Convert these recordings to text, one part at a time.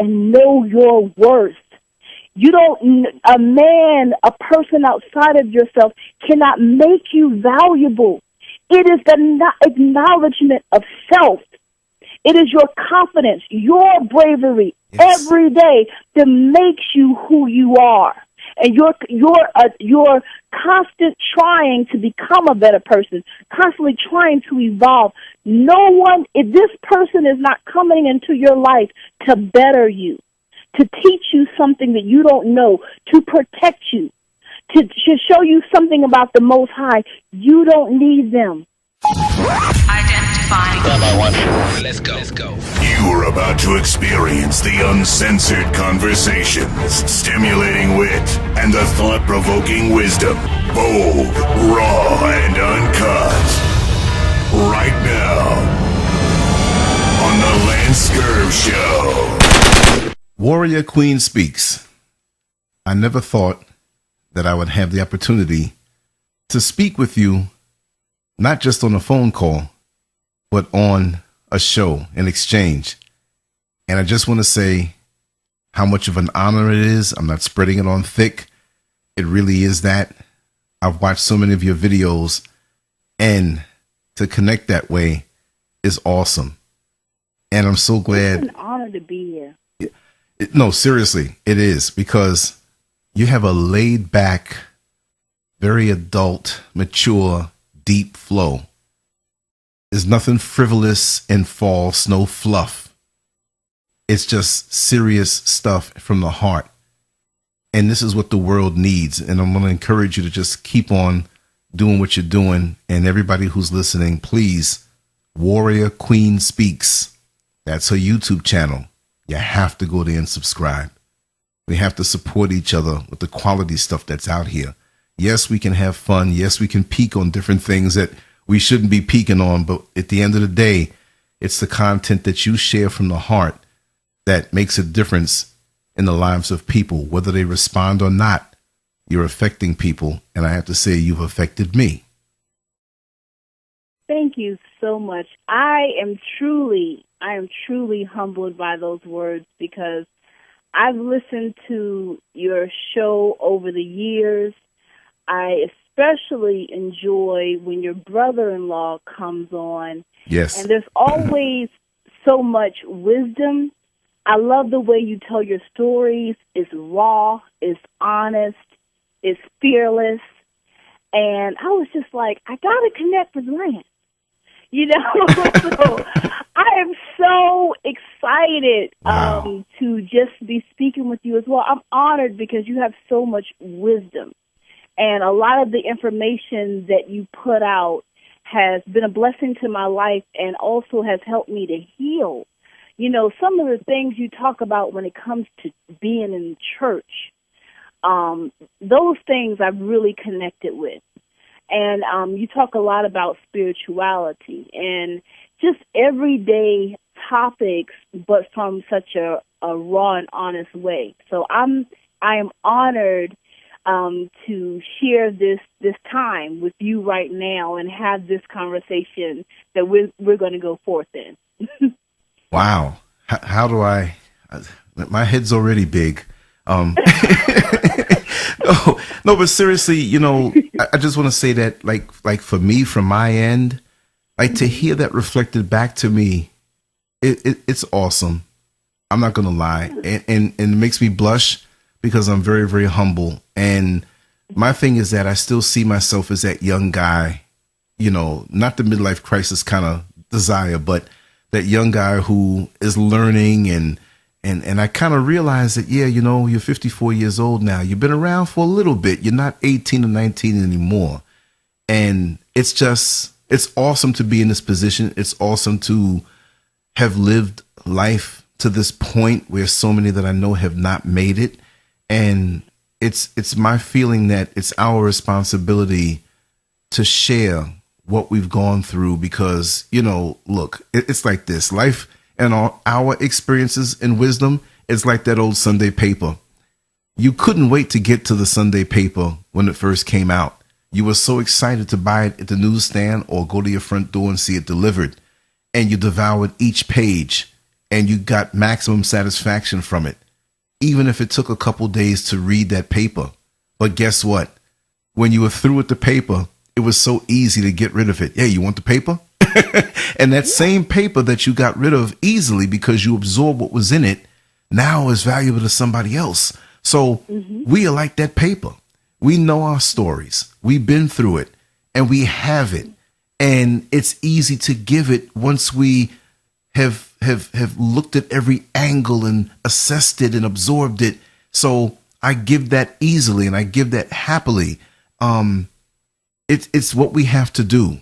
and know your worth. You don't, a person outside of yourself cannot make you valuable. It is the acknowledgement of self. It is your confidence, your bravery every day that makes you who you are. And your constant trying to become a better person, constantly trying to evolve. No one, if this person is not coming into your life to better you, to teach you something that you don't know, to protect you, to show you something about the Most High, you don't need them. Identifying. Let's go. You are about to experience the uncensored conversations, stimulating wit, and the thought-provoking wisdom. Bold, raw, and uncut. Right now, on the LanceScurv Show. Warrior Queen speaks. I never thought that I would have the opportunity to speak with you, not just on a phone call, but on a show, an exchange. And I just want to say how much of an honor it is. I'm not spreading it on thick. It really is that. I've watched so many of your videos, and to connect that way is awesome. And I'm so glad. It's an honor to be here. No, seriously, it is, because you have a laid back, very adult, mature, deep flow. There's nothing frivolous and false, no fluff. It's just serious stuff from the heart. And this is what the world needs. And I'm going to encourage you to just keep on doing what you're doing. And everybody who's listening, please, Warrior Queen Speaks. That's her YouTube channel. You have to go there and subscribe. We have to support each other with the quality stuff that's out here. Yes, we can have fun. Yes, we can peak on different things that we shouldn't be peaking on. But at the end of the day, it's the content that you share from the heart that makes a difference in the lives of people. Whether they respond or not, you're affecting people. And I have to say, you've affected me. Thank you so much. I am truly humbled by those words, because I've listened to your show over the years. I especially enjoy when your brother-in-law comes on. Yes. And there's always so much wisdom. I love the way you tell your stories. It's raw, it's honest, it's fearless. And I was just like, I got to connect with Lance. You know, so I am so excited to just be speaking with you as well. I'm honored because you have so much wisdom. And a lot of the information that you put out has been a blessing to my life and also has helped me to heal. You know, some of the things you talk about when it comes to being in church, those things I've really connected with. And you talk a lot about spirituality and just everyday topics, but from such a raw and honest way. So I am honored to share this time with you right now and have this conversation that we're going to go forth in. Wow. How do I? My head's already big. No, but seriously, you know, I just want to say that, like for me, from my end, like to hear that reflected back to me, it's awesome. I'm not going to lie. And it makes me blush because I'm very, very humble. And my thing is that I still see myself as that young guy, you know, not the midlife crisis kind of desire, but that young guy who is learning and I kind of realized that, yeah, you know, you're 54 years old now. You've been around for a little bit. You're not 18 or 19 anymore. And it's awesome to be in this position. It's awesome to have lived life to this point where so many that I know have not made it. And it's my feeling that it's our responsibility to share what we've gone through because, you know, look, it's like this. Life and our experiences and wisdom, it's like that old Sunday paper. You couldn't wait to get to the Sunday paper when it first came out. You were so excited to buy it at the newsstand or go to your front door and see it delivered. And you devoured each page and you got maximum satisfaction from it, even if it took a couple days to read that paper. But guess what? When you were through with the paper, it was so easy to get rid of it. Yeah, you want the paper? And that same paper that you got rid of easily because you absorbed what was in it now is valuable to somebody else. So we are like that paper. We know our stories. We've been through it and we have it. And it's easy to give it once we have looked at every angle and assessed it and absorbed it. So I give that easily and I give that happily. It's what we have to do.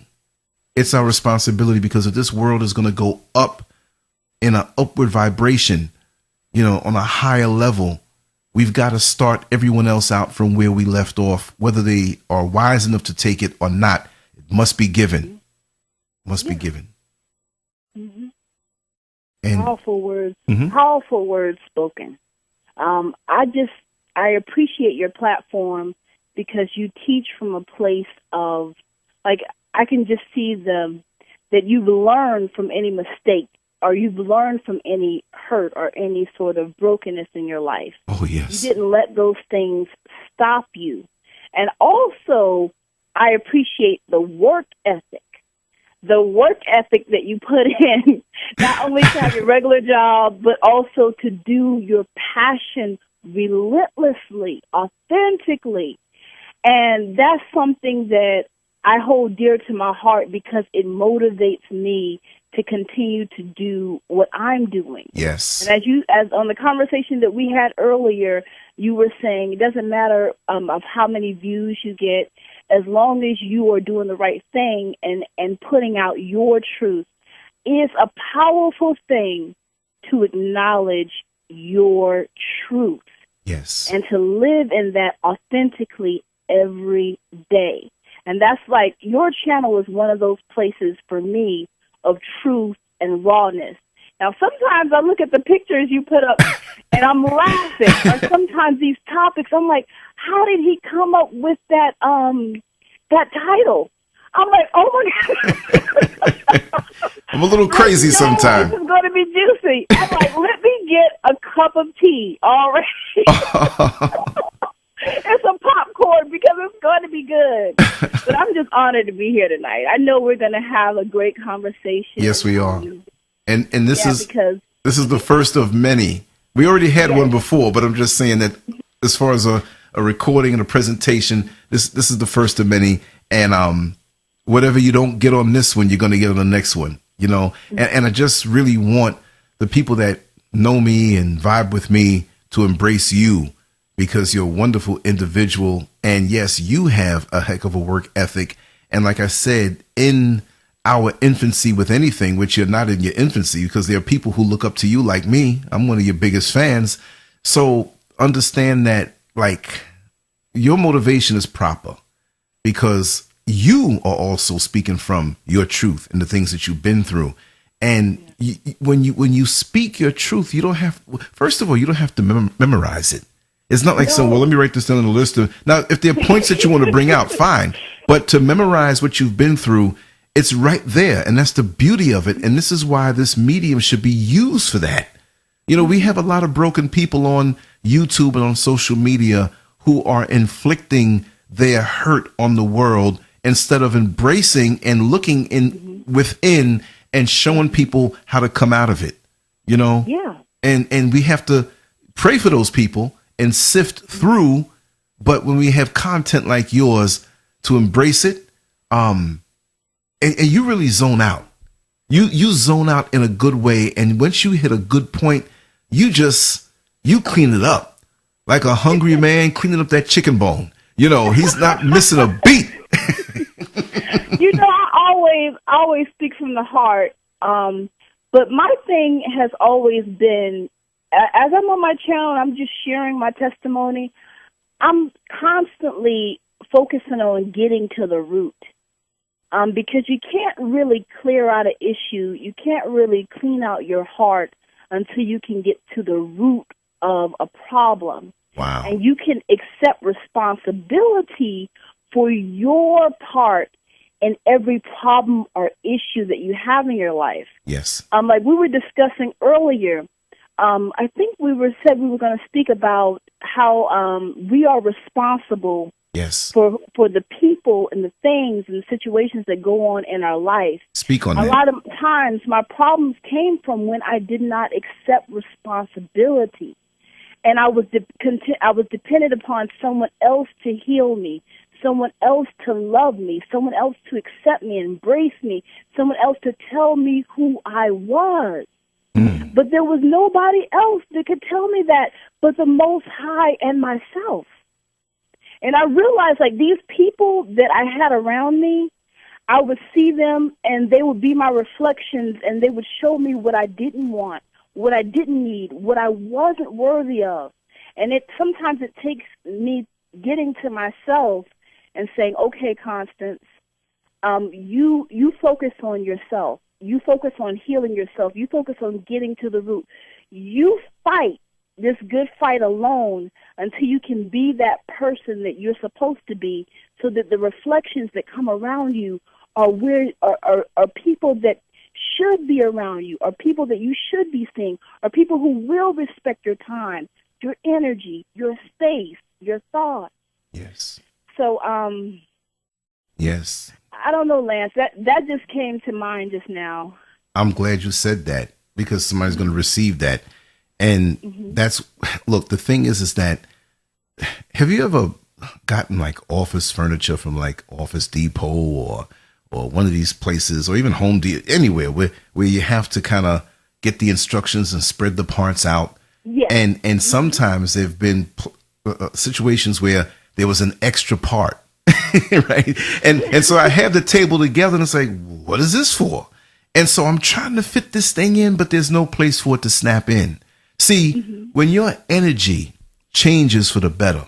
It's our responsibility, because if this world is going to go up in an upward vibration, on a higher level, we've got to start everyone else out from where we left off, whether they are wise enough to take it or not. It must be given. Must be given. Mm-hmm. And powerful words spoken. I appreciate your platform because you teach from a place of, like, I can just see that you've learned from any mistake, or you've learned from any hurt or any sort of brokenness in your life. Oh, yes. You didn't let those things stop you. And also, I appreciate the work ethic. The work ethic that you put in, not only to have your regular job, but also to do your passion relentlessly, authentically. And that's something that I hold dear to my heart because it motivates me to continue to do what I'm doing. Yes. And as on the conversation that we had earlier, you were saying it doesn't matter of how many views you get, as long as you are doing the right thing and putting out your truth. It's a powerful thing to acknowledge your truth. Yes. And to live in that authentically every day. And that's like, your channel is one of those places for me of truth and rawness. Now, sometimes I look at the pictures you put up and I'm laughing. Or sometimes these topics, I'm like, how did he come up with that title? I'm like, oh my God. I'm a little crazy sometimes. This is going to be juicy. I'm like, let me get a cup of tea already. It's a popcorn because it's going to be good. But I'm just honored to be here tonight. I know we're going to have a great conversation. Yes, we are. And this is the first of many. We already had one before, but I'm just saying that as far as a recording and a presentation, this is the first of many. And whatever you don't get on this one, you're going to get on the next one. And I just really want the people that know me and vibe with me to embrace you, because you're a wonderful individual. And yes, you have a heck of a work ethic. And like I said, in our infancy with anything, which you're not in your infancy, because there are people who look up to you like me. I'm one of your biggest fans. So understand that, like, your motivation is proper because you are also speaking from your truth and the things that you've been through. And when you speak your truth, you don't have to memorize it. It's not like, so, well, let me write this down on the list. Now, if there are points that you want to bring out, fine. But to memorize what you've been through, it's right there. And that's the beauty of it. And this is why this medium should be used for that. We have a lot of broken people on YouTube and on social media who are inflicting their hurt on the world instead of embracing and looking within and showing people how to come out of it, Yeah. And we have to pray for those people and sift through. But when we have content like yours to embrace it, and you really zone out, you zone out in a good way. And once you hit a good point, you clean it up like a hungry man cleaning up that chicken bone. He's not missing a beat. I always speak from the heart. But my thing has always been, as I'm on my channel and I'm just sharing my testimony, I'm constantly focusing on getting to the root. Because you can't really clear out an issue. You can't really clean out your heart until you can get to the root of a problem. Wow. And you can accept responsibility for your part in every problem or issue that you have in your life. Yes. Like we were discussing earlier, I think said we were going to speak about how we are responsible Yes. for the people and the things and the situations that go on in our life. Speak on A that. lot of times my problems came from when I did not accept responsibility. And I was dependent upon someone else to heal me, someone else to love me, someone else to accept me, embrace me, someone else to tell me who I was. But there was nobody else that could tell me that but the Most High and myself. And I realized, like, these people that I had around me, I would see them and they would be my reflections, and they would show me what I didn't want, what I didn't need, what I wasn't worthy of. And sometimes it takes me getting to myself and saying, okay, Constance, you focus on yourself. You focus on healing yourself. You focus on getting to the root. You fight this good fight alone until you can be that person that you're supposed to be, so that the reflections that come around you are people that should be around you, are people that you should be seeing, are people who will respect your time, your energy, your space, your thought. Yes. So, Yes. I don't know, Lance. That just came to mind just now. I'm glad you said that, because somebody's going to receive that. And look, the thing is that, have you ever gotten like office furniture from like Office Depot or one of these places, or even Home Depot, anywhere where you have to kind of get the instructions and spread the parts out? Yes. And sometimes there've been situations where there was an extra part, right? And so I have the table together and it's like, what is this for? And so I'm trying to fit this thing in, but there's no place for it to snap in. See, when your energy changes for the better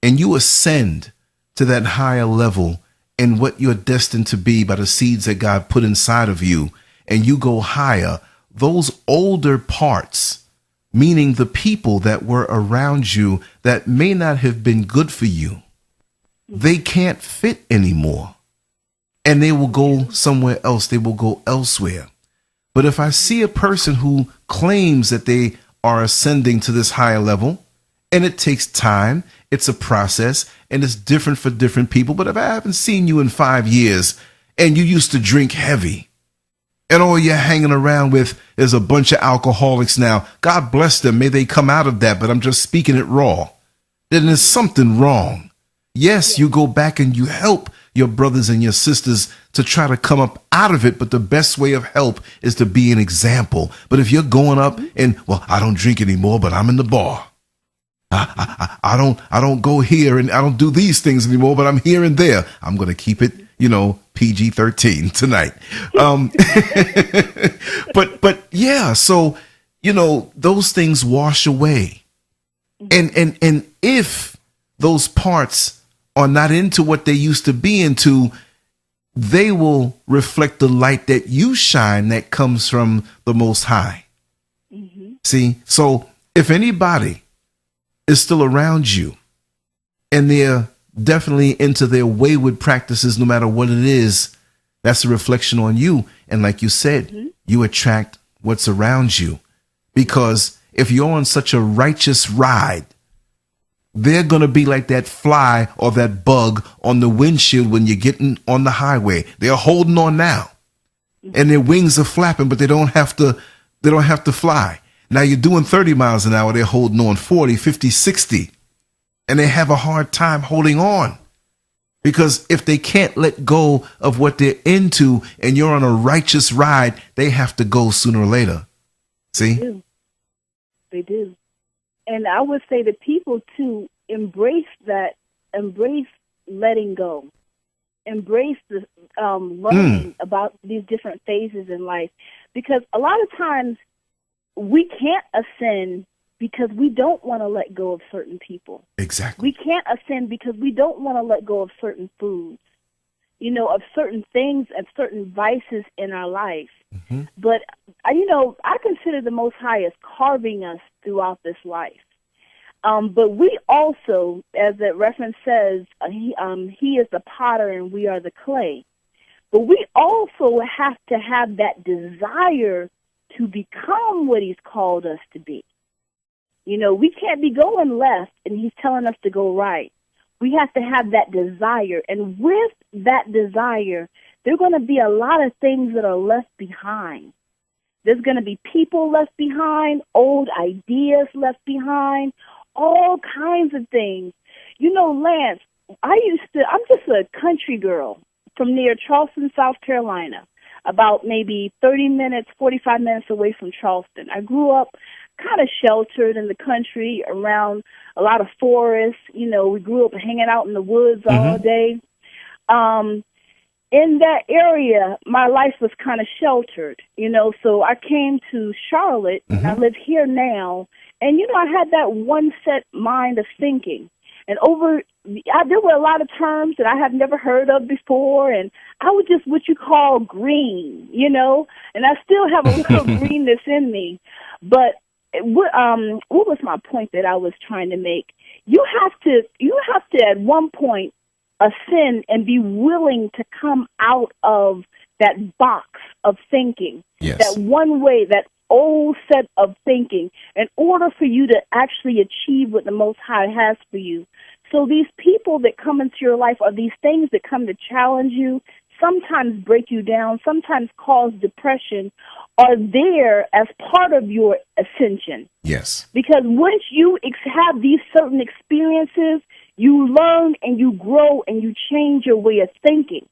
and you ascend to that higher level and what you're destined to be by the seeds that God put inside of you, and you go higher, those older parts, meaning the people that were around you that may not have been good for you, they can't fit anymore. And they will go somewhere else. They will go elsewhere. But if I see a person who claims that they are ascending to this higher level, and it takes time, it's a process, and it's different for different people. But if I haven't seen you in 5 years and you used to drink heavy, and all you're hanging around with is a bunch of alcoholics now, God bless them, may they come out of that, but I'm just speaking it raw, then there's something wrong. Yes, you go back and you help your brothers and your sisters to try to come up out of it, but the best way of help is to be an example. But if you're going up and, well, I don't drink anymore, but I'm in the bar. I don't go here and I don't do these things anymore, but I'm here and there. I'm going to keep it, PG-13 tonight. But yeah, so, those things wash away. And if those parts are not into what they used to be into, they will reflect the light that you shine that comes from the Most High. See, so if anybody is still around you and they're definitely into their wayward practices, no matter what it is, that's a reflection on you. And like you said, you attract what's around you, because if you're on such a righteous ride, they're going to be like that fly or that bug on the windshield when you're getting on the highway. They're holding on now and their wings are flapping, but they don't have to fly. Now you're doing 30 miles an hour. They're holding on 40, 50, 60, and they have a hard time holding on, because if they can't let go of what they're into and you're on a righteous ride, they have to go sooner or later. See? They do. And I would say that people to embrace letting go, embrace the learning about these different phases in life, because a lot of times we can't ascend because we don't want to let go of certain people. Exactly. We can't ascend because we don't want to let go of certain foods, of certain things and certain vices in our life. But, I consider the Most High as carving us throughout this life. But we also, as that reference says, he is the potter and we are the clay. But we also have to have that desire to become what he's called us to be. You know, we can't be going left and he's telling us to go right. We have to have that desire. And with that desire, there are going to be a lot of things that are left behind. There's going to be people left behind, old ideas left behind, all kinds of things. You know, Lance, I'm just a country girl from near Charleston, South Carolina, about maybe 30 minutes, 45 minutes away from Charleston. I grew up kind of sheltered in the country around a lot of forests. You know, we grew up hanging out in the woods all day. In that area, my life was kind of sheltered, you know, so I came to Charlotte, and I live here now, and, you know, I had that one set mind of thinking. And there were a lot of terms that I had never heard of before, and I was just what you call green, you know, and I still have a little greenness in me. But what was my point that I was trying to make? You have to at one point ascend and be willing to come out of that box of thinking, that one way, that old set of thinking, in order for you to actually achieve what the Most High has for you. So these people that come into your life are these things that come to challenge you, sometimes break you down, sometimes cause depression, are there as part of your ascension. Yes. Because once you have these certain experiences, you learn and you grow and you change your way of thinking.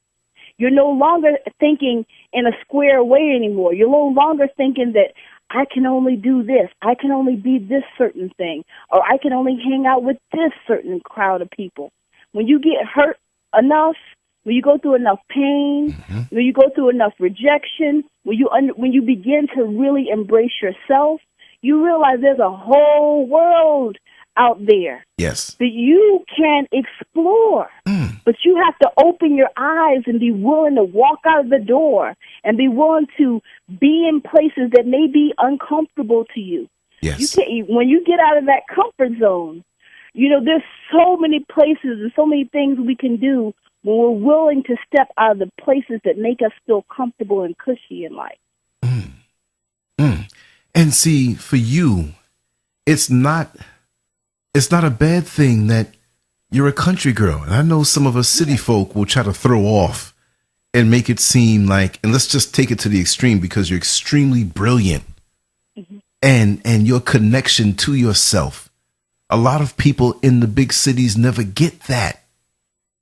You're no longer thinking in a square way anymore. You're no longer thinking that I can only do this, I can only be this certain thing, or I can only hang out with this certain crowd of people. When you get hurt enough, when you go through enough pain, when you go through enough rejection, when you begin to really embrace yourself, you realize there's a whole world out there that you can explore. But you have to open your eyes and be willing to walk out of the door and be willing to be in places that may be uncomfortable to you. Yes. When you get out of that comfort zone, you know, there's so many places and so many things we can do when we're willing to step out of the places that make us feel comfortable and cushy in life. And see, for you, it's not a bad thing that you're a country girl. And I know some of us city folk will try to throw off and make it seem like, and let's just take it to the extreme, because you're extremely brilliant and your connection to yourself. A lot of people in the big cities never get that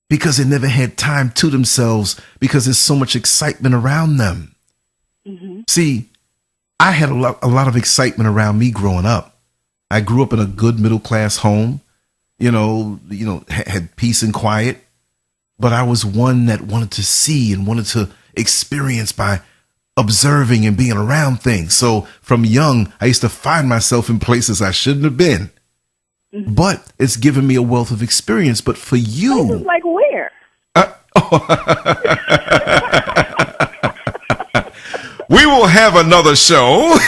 because they never had time to themselves because there's so much excitement around them. See, I had a lot of excitement around me growing up. I grew up in a good middle class home, you know, had peace and quiet, but I was one that wanted to see and wanted to experience by observing and being around things. So from young, I used to find myself in places I shouldn't have been, but it's given me a wealth of experience. But for you, places like where? We will have another show.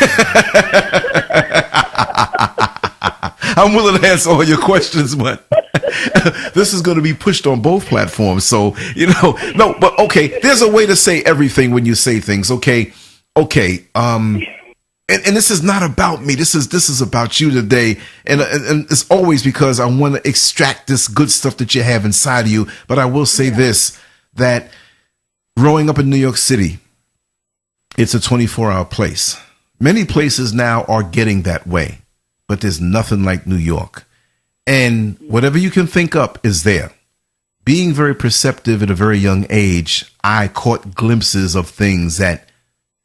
I'm willing to answer all your questions, but this is going to be pushed on both platforms. So, you know, no, but okay, there's a way to say everything when you say things. Okay. And this is not about me. This is about you today. And it's always because I want to extract this good stuff that you have inside of you. But I will say this, that growing up in New York City, it's a 24-hour place. Many places now are getting that way, but there's nothing like New York. And whatever you can think up is there. Being very perceptive at a very young age, I caught glimpses of things that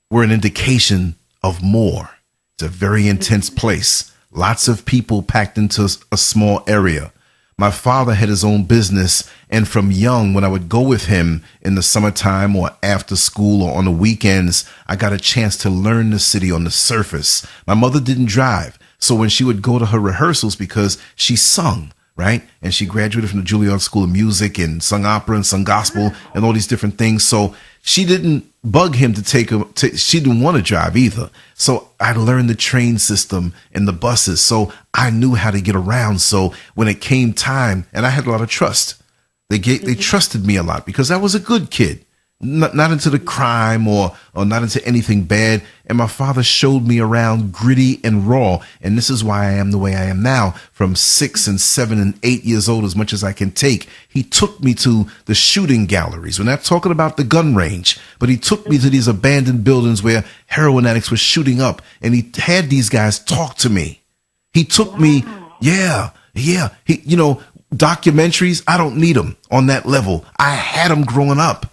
were an indication of more. It's a very intense place. Lots of people packed into a small area. My father had his own business, and from young, when I would go with him in the summertime or after school or on the weekends, I got a chance to learn the city on the surface. My mother didn't drive, so when she would go to her rehearsals, because she sung, right? And she graduated from the Juilliard School of Music and sung opera and sung gospel and all these different things. So she didn't bug him to take her. She didn't want to drive either. So I learned the train system and the buses. So I knew how to get around. So when it came time, and I had a lot of trust, they trusted me a lot because I was a good kid. not into the crime or not into anything bad. And my father showed me around gritty and raw. And this is why I am the way I am now, from 6 and 7 and 8 years old, as much as I can take. He took me to the shooting galleries. We're not talking about the gun range, but he took me to these abandoned buildings where heroin addicts were shooting up. And he had these guys talk to me. He took me. Yeah. He, documentaries, I don't need them on that level. I had them growing up.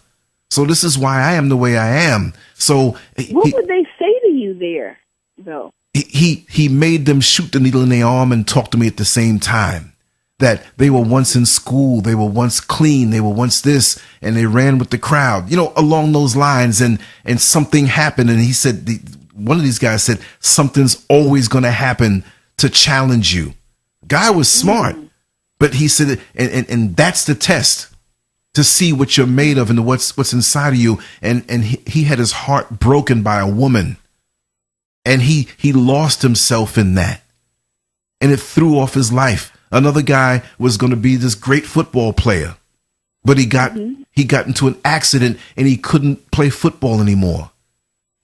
So this is why I am the way I am. So what would they say to you there, though? He made them shoot the needle in their arm and talk to me at the same time. That they were once in school, they were once clean, they were once this, and they ran with the crowd, along those lines. And something happened, and he said, one of these guys said, something's always going to happen to challenge you. Guy was smart, but he said, and that's the test. To see what you're made of and what's inside of you. And he had his heart broken by a woman, and he lost himself in that, and it threw off his life. Another guy was going to be this great football player, but he got into an accident and he couldn't play football anymore.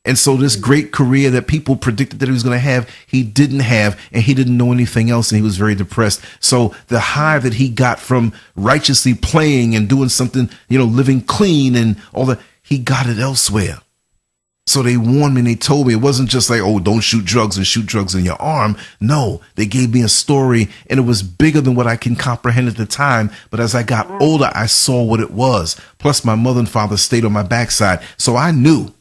And so this great career that people predicted that he was going to have, he didn't have, and he didn't know anything else, and he was very depressed. So the high that he got from righteously playing and doing something, living clean and all that, he got it elsewhere. So they warned me and they told me it wasn't just like, oh, don't shoot drugs and shoot drugs in your arm. No, they gave me a story, and it was bigger than what I can comprehend at the time. But as I got older, I saw what it was. Plus, my mother and father stayed on my backside, so I knew.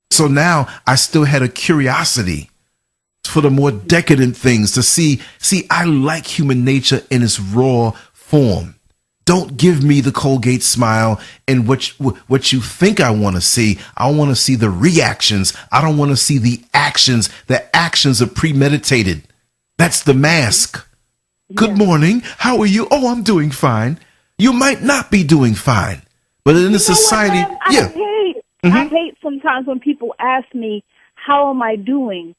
So now I still had a curiosity for the more decadent things to see, I like human nature in its raw form. Don't give me the Colgate smile and what you think I want to see. I want to see the reactions. I don't want to see the actions. The actions are premeditated. That's the mask. Yeah. Good morning. How are you? Oh, I'm doing fine. You might not be doing fine, but in a society, I hate sometimes when people ask me, how am I doing?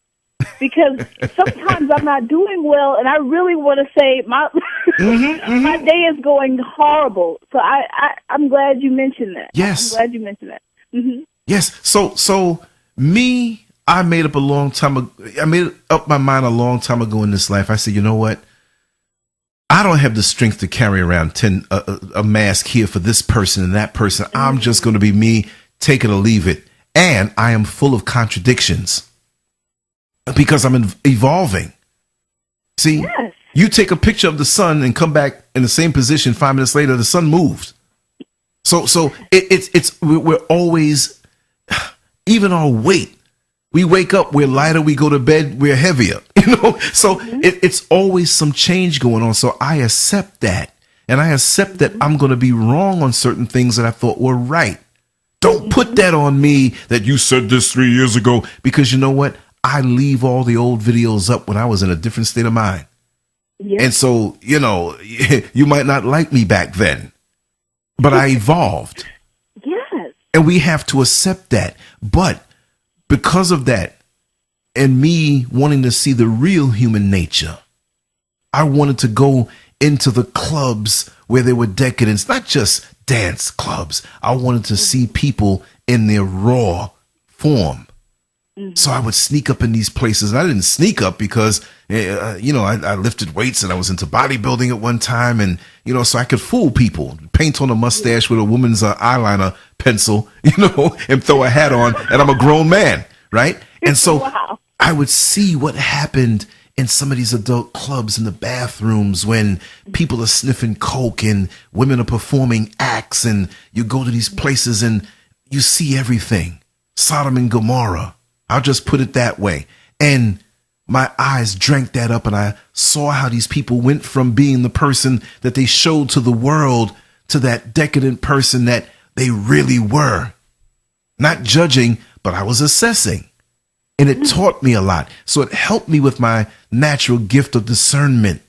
Because sometimes I'm not doing well, and I really want to say my my day is going horrible. So I'm glad you mentioned that. Yes. I'm glad you mentioned that. Mm-hmm. Yes. So I made up a long time ago. I made up my mind a long time ago in this life. I said, you know what? I don't have the strength to carry around a mask here for this person and that person. I'm just going to be me. Take it or leave it. And I am full of contradictions because I'm evolving. See, yes. You take a picture of the sun and come back in the same position 5 minutes later, the sun moved. So we're always, even our weight, we wake up, we're lighter, we go to bed, we're heavier, so it's always some change going on. So I accept that. And I accept that I'm going to be wrong on certain things that I thought were right. Don't put that on me that you said this 3 years ago, because you know what? I leave all the old videos up when I was in a different state of mind. Yes. And so, you might not like me back then, but I evolved. Yes. And we have to accept that. But because of that, and me wanting to see the real human nature, I wanted to go into the clubs where there were decadents, not just dance clubs. I wanted to see people in their raw form. So I would sneak up in these places. And I didn't sneak up because, I lifted weights and I was into bodybuilding at one time. And, so I could fool people, paint on a mustache with a woman's eyeliner pencil, and throw a hat on. And I'm a grown man. Right. And so I would see what happened in some of these adult clubs in the bathrooms when people are sniffing coke and women are performing acts, and you go to these places and you see everything. Sodom and Gomorrah. I'll just put it that way. And my eyes drank that up, and I saw how these people went from being the person that they showed to the world to that decadent person that they really were. Not judging, but I was assessing. And it taught me a lot. So it helped me with my natural gift of discernment.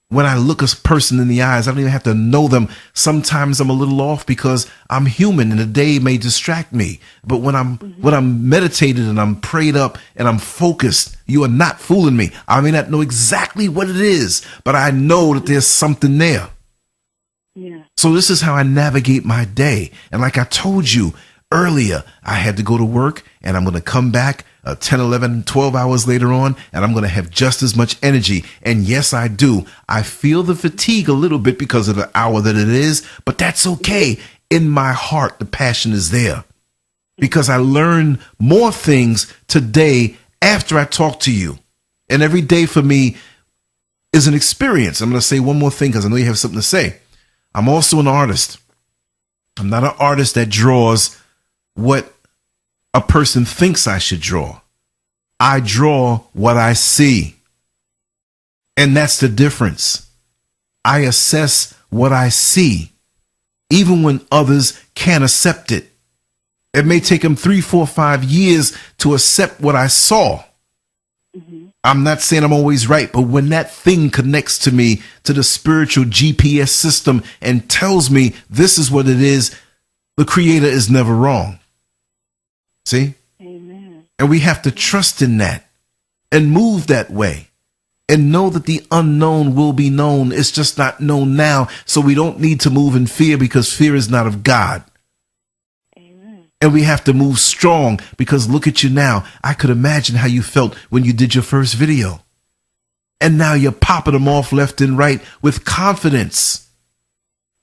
When I look a person in the eyes, I don't even have to know them. Sometimes I'm a little off because I'm human and the day may distract me. But when I'm meditated and I'm prayed up and I'm focused, you are not fooling me. I may not know exactly what it is, but I know that there's something there. Yeah. So this is how I navigate my day. And like I told you earlier, I had to go to work and I'm going to come back 10, 11, 12 hours later on, and I'm going to have just as much energy. And yes, I do. I feel the fatigue a little bit because of the hour that it is, but that's okay. In my heart, the passion is there because I learn more things today after I talk to you. And every day for me is an experience. I'm going to say one more thing because I know you have something to say. I'm also an artist. I'm not an artist that draws what a person thinks I should draw. I draw what I see. And that's the difference. I assess what I see, even when others can't accept it. It may take them 3, 4, 5 years to accept what I saw. Mm-hmm. I'm not saying I'm always right, but when that thing connects to me, to the spiritual GPS system and tells me this is what it is, the creator is never wrong. See? Amen. And we have to trust in that and move that way and know that the unknown will be known. It's just not known now. So we don't need to move in fear because fear is not of God. Amen. And we have to move strong because look at you now. I could imagine how you felt when you did your first video. And now you're popping them off left and right with confidence.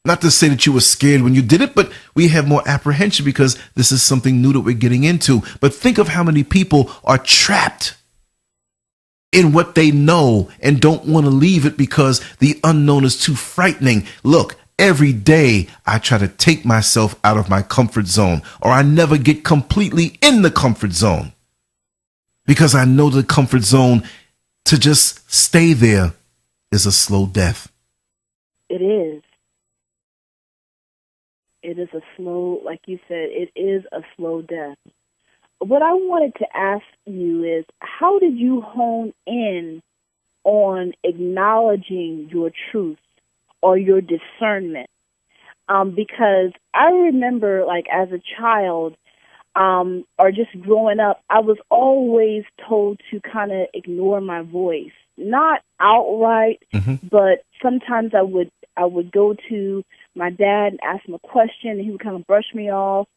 Not to say that you were scared when you did it, but we have more apprehension because this is something new that we're getting into. But think of how many people are trapped in what they know and don't want to leave it because the unknown is too frightening. Look, every day I try to take myself out of my comfort zone, or I never get completely in the comfort zone because I know the comfort zone, to just stay there, is a slow death. It is. It is a slow, like you said, it is a slow death. What I wanted to ask you is, how did you hone in on acknowledging your truth or your discernment? Because I remember, like, as a child or just growing up, I was always told to kind of ignore my voice. Not outright, but sometimes I would go to my dad and ask him a question, and he would kind of brush me off.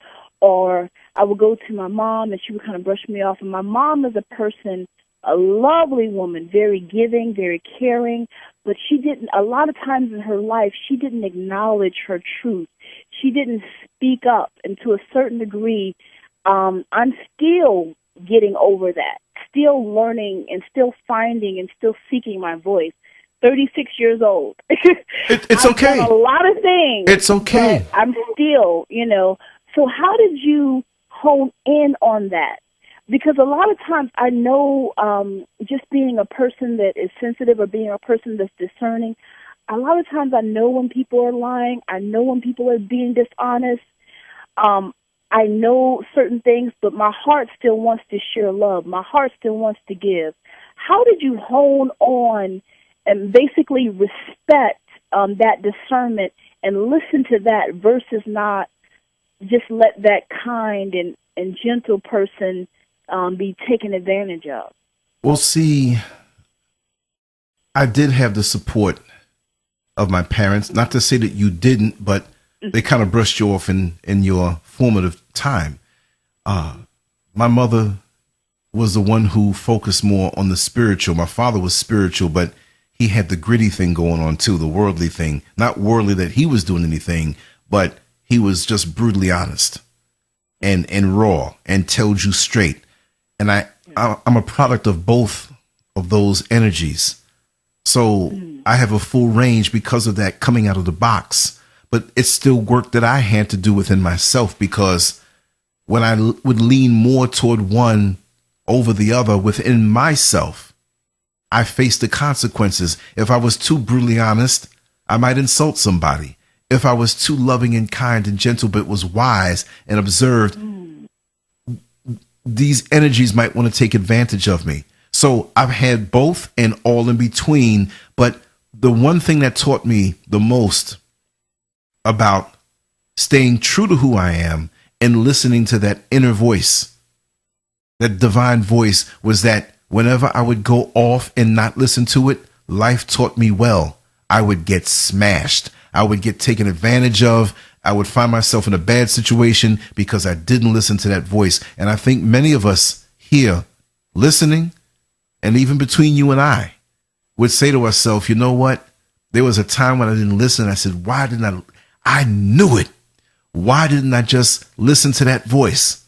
Or I would go to my mom, and she would kind of brush me off. And my mom is a person, a lovely woman, very giving, very caring, but she didn't, a lot of times in her life, she didn't acknowledge her truth. She didn't speak up. And to a certain degree, I'm still getting over that, still learning and still finding and still seeking my voice. 36 years old. It's okay. I've done a lot of things. It's okay. But I'm still, So how did you hone in on that? Because a lot of times I know just being a person that is sensitive or being a person that's discerning, a lot of times I know when people are lying. I know when people are being dishonest. I know certain things, but my heart still wants to share love. My heart still wants to give. How did you hone on and basically respect that discernment and listen to that versus not just let that kind and gentle person be taken advantage of? Well, see, I did have the support of my parents. Not to say that you didn't, but they kind of brushed you off in your formative time. My mother was the one who focused more on the spiritual. My father was spiritual, but he had the gritty thing going on too, the worldly thing. Not worldly that he was doing anything, but he was just brutally honest and raw and told you straight. And I'm a product of both of those energies. So I have a full range because of that coming out of the box. But it's still work that I had to do within myself, because when I would lean more toward one over the other within myself, I faced the consequences. If I was too brutally honest, I might insult somebody. If I was too loving and kind and gentle, but was wise and observed, these energies might want to take advantage of me. So I've had both and all in between. But the one thing that taught me the most about staying true to who I am and listening to that inner voice, that divine voice, was that whenever I would go off and not listen to it, life taught me well. I would get smashed. I would get taken advantage of. I would find myself in a bad situation because I didn't listen to that voice. And I think many of us here listening, and even between you and I, would say to ourselves, you know what? There was a time when I didn't listen. I said, why didn't I knew it. Why didn't I just listen to that voice?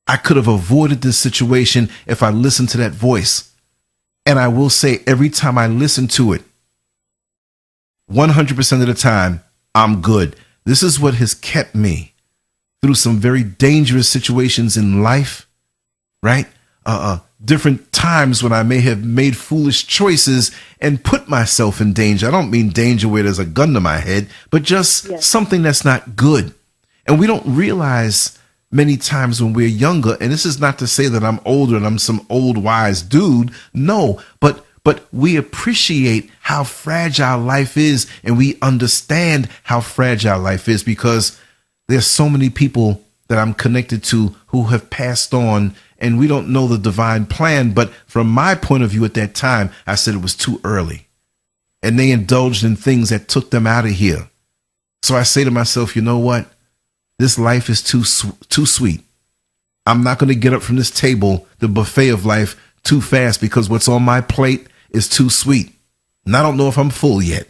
I could have avoided this situation if I listened to that voice. And I will say, every time I listen to it, 100% of the time, I'm good. This is what has kept me through some very dangerous situations in life, right? Different times when I may have made foolish choices and put myself in danger. I don't mean danger where there's a gun to my head, but just something that's not good. And we don't realize many times when we're younger, and this is not to say that I'm older and I'm some old wise dude. No, but we appreciate how fragile life is, and we understand how fragile life is because there's so many people that I'm connected to who have passed on, and we don't know the divine plan. But from my point of view at that time, I said it was too early, and they indulged in things that took them out of here. So I say to myself, you know what? This life is too sweet. I'm not going to get up from this table, the buffet of life, too fast because what's on my plate is too sweet. And I don't know if I'm full yet.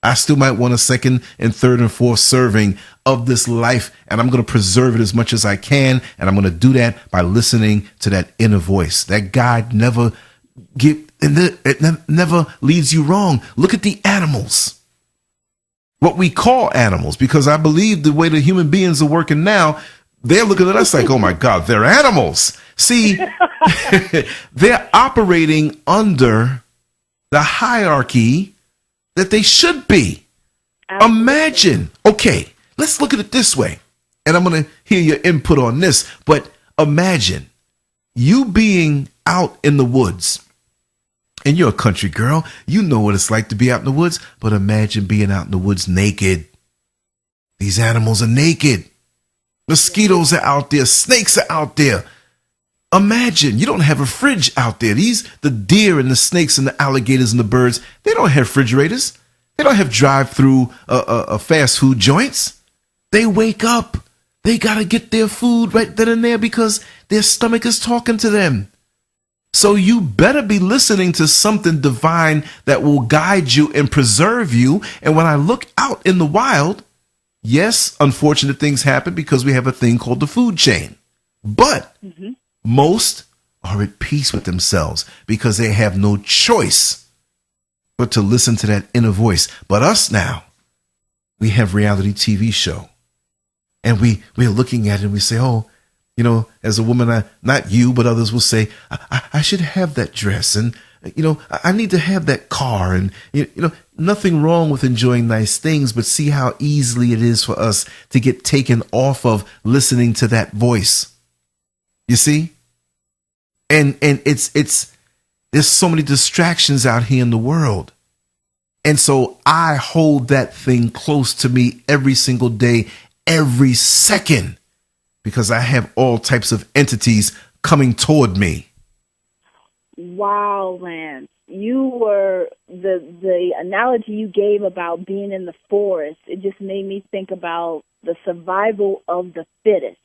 I still might want a second and third and fourth serving of this life, and I'm going to preserve it as much as I can, and I'm going to do that by listening to that inner voice. That guide never leads you wrong. Look at the animals. What we call animals, because I believe the way the human beings are working now, they're looking at us like, oh my God, they're animals. See, they're operating under the hierarchy that they should be. Absolutely. Imagine, okay, let's look at it this way. And I'm going to hear your input on this, but imagine you being out in the woods. And you're a country girl. You know what it's like to be out in the woods. But imagine being out in the woods naked. These animals are naked. Mosquitoes are out there. Snakes are out there. Imagine you don't have a fridge out there. The deer and the snakes and the alligators and the birds, they don't have refrigerators. They don't have drive-through fast food joints. They wake up. They got to get their food right then and there because their stomach is talking to them. So you better be listening to something divine that will guide you and preserve you. And when I look out in the wild, yes, unfortunate things happen because we have a thing called the food chain. But most are at peace with themselves because they have no choice but to listen to that inner voice. But us now, we have reality TV show. And we're looking at it and we say, oh, you know, as a woman, not you, but others will say, I should have that dress. And, you know, I need to have that car. And, you know, nothing wrong with enjoying nice things, but see how easily it is for us to get taken off of listening to that voice. You see? And it's there's so many distractions out here in the world. And so I hold that thing close to me every single day, every second. Because I have all types of entities coming toward me. Wow, Lance. You were the analogy you gave about being in the forest. It just made me think about the survival of the fittest.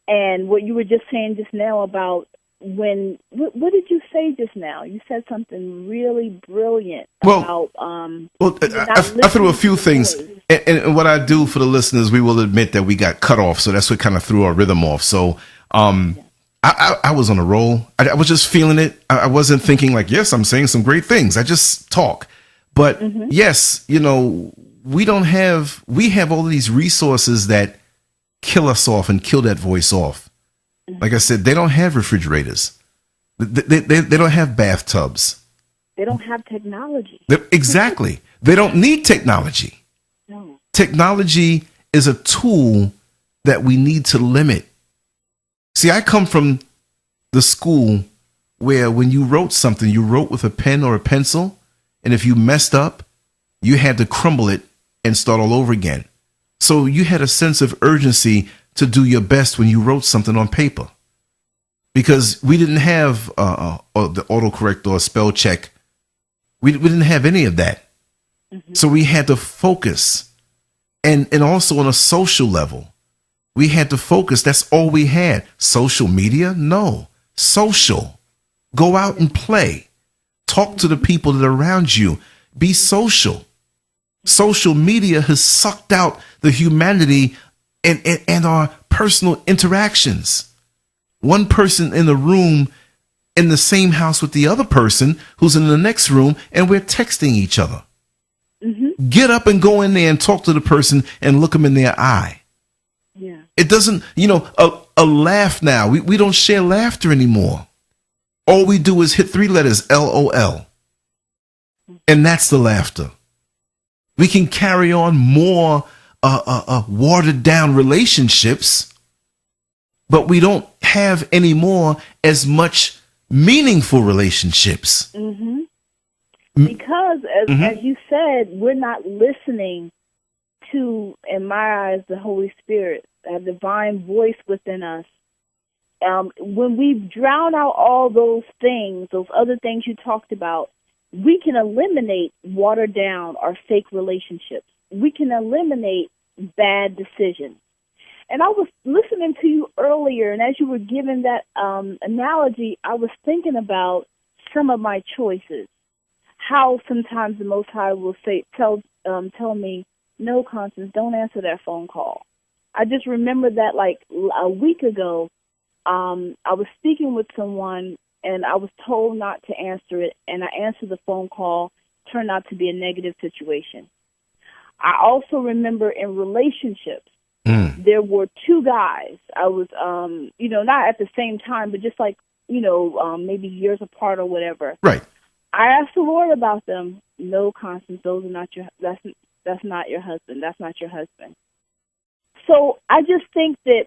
And what you were just saying just now about what did you say just now? You said something really brilliant about. I threw a few things. And what I do for the listeners, we will admit that we got cut off. So that's what kind of threw our rhythm off. So I was on a roll. I was just feeling it. I wasn't thinking like, yes, I'm saying some great things. I just talk. But yes, you know, we have all these resources that kill us off and kill that voice off. Like I said, they don't have refrigerators. They don't have bathtubs. They don't have technology. Exactly. They don't need technology. No. Technology is a tool that we need to limit. See, I come from the school where when you wrote something, you wrote with a pen or a pencil, and if you messed up, you had to crumble it and start all over again. So you had a sense of urgency to do your best when you wrote something on paper. Because we didn't have the autocorrect or spell check. We didn't have any of that. So we had to focus. And also on a social level, we had to focus. That's all we had. Social media? No. Social. Go out and play. Talk to the people that are around you. Be social. Social media has sucked out the humanity and our personal interactions. One person in the room in the same house with the other person who's in the next room, and we're texting each other. Get up and go in there and talk to the person and look them in their eye. Yeah. It doesn't, a laugh now. We don't share laughter anymore. All we do is hit 3 letters, LOL. And that's the laughter. We can carry on more watered down relationships, but we don't have anymore as much meaningful relationships. Because, as you said, we're not listening to, in my eyes, the Holy Spirit, a divine voice within us. When we drown out all those things, those other things you talked about, we can eliminate watered down or fake relationships. We can eliminate bad decisions. And I was listening to you earlier, and as you were giving that analogy, I was thinking about some of my choices. How sometimes the Most High will tell me, no, Constance, don't answer that phone call. I just remember that like a week ago, I was speaking with someone, and I was told not to answer it, and I answered the phone call. Turned out to be a negative situation. I also remember in relationships, there were 2 guys. I was, not at the same time, but just like, maybe years apart or whatever. Right. I asked the Lord about them. No, Constance, those are not that's not your husband. That's not your husband. So I just think that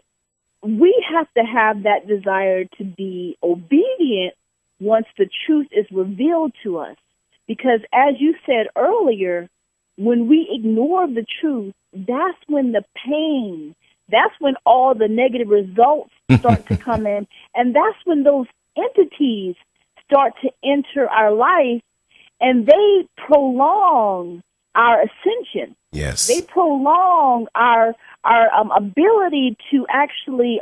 we have to have that desire to be obedient once the truth is revealed to us. Because as you said earlier, when we ignore the truth, that's when the pain, that's when all the negative results start to come in. And that's when those entities start to enter our life, and they prolong our ascension. Yes. They prolong our ability to actually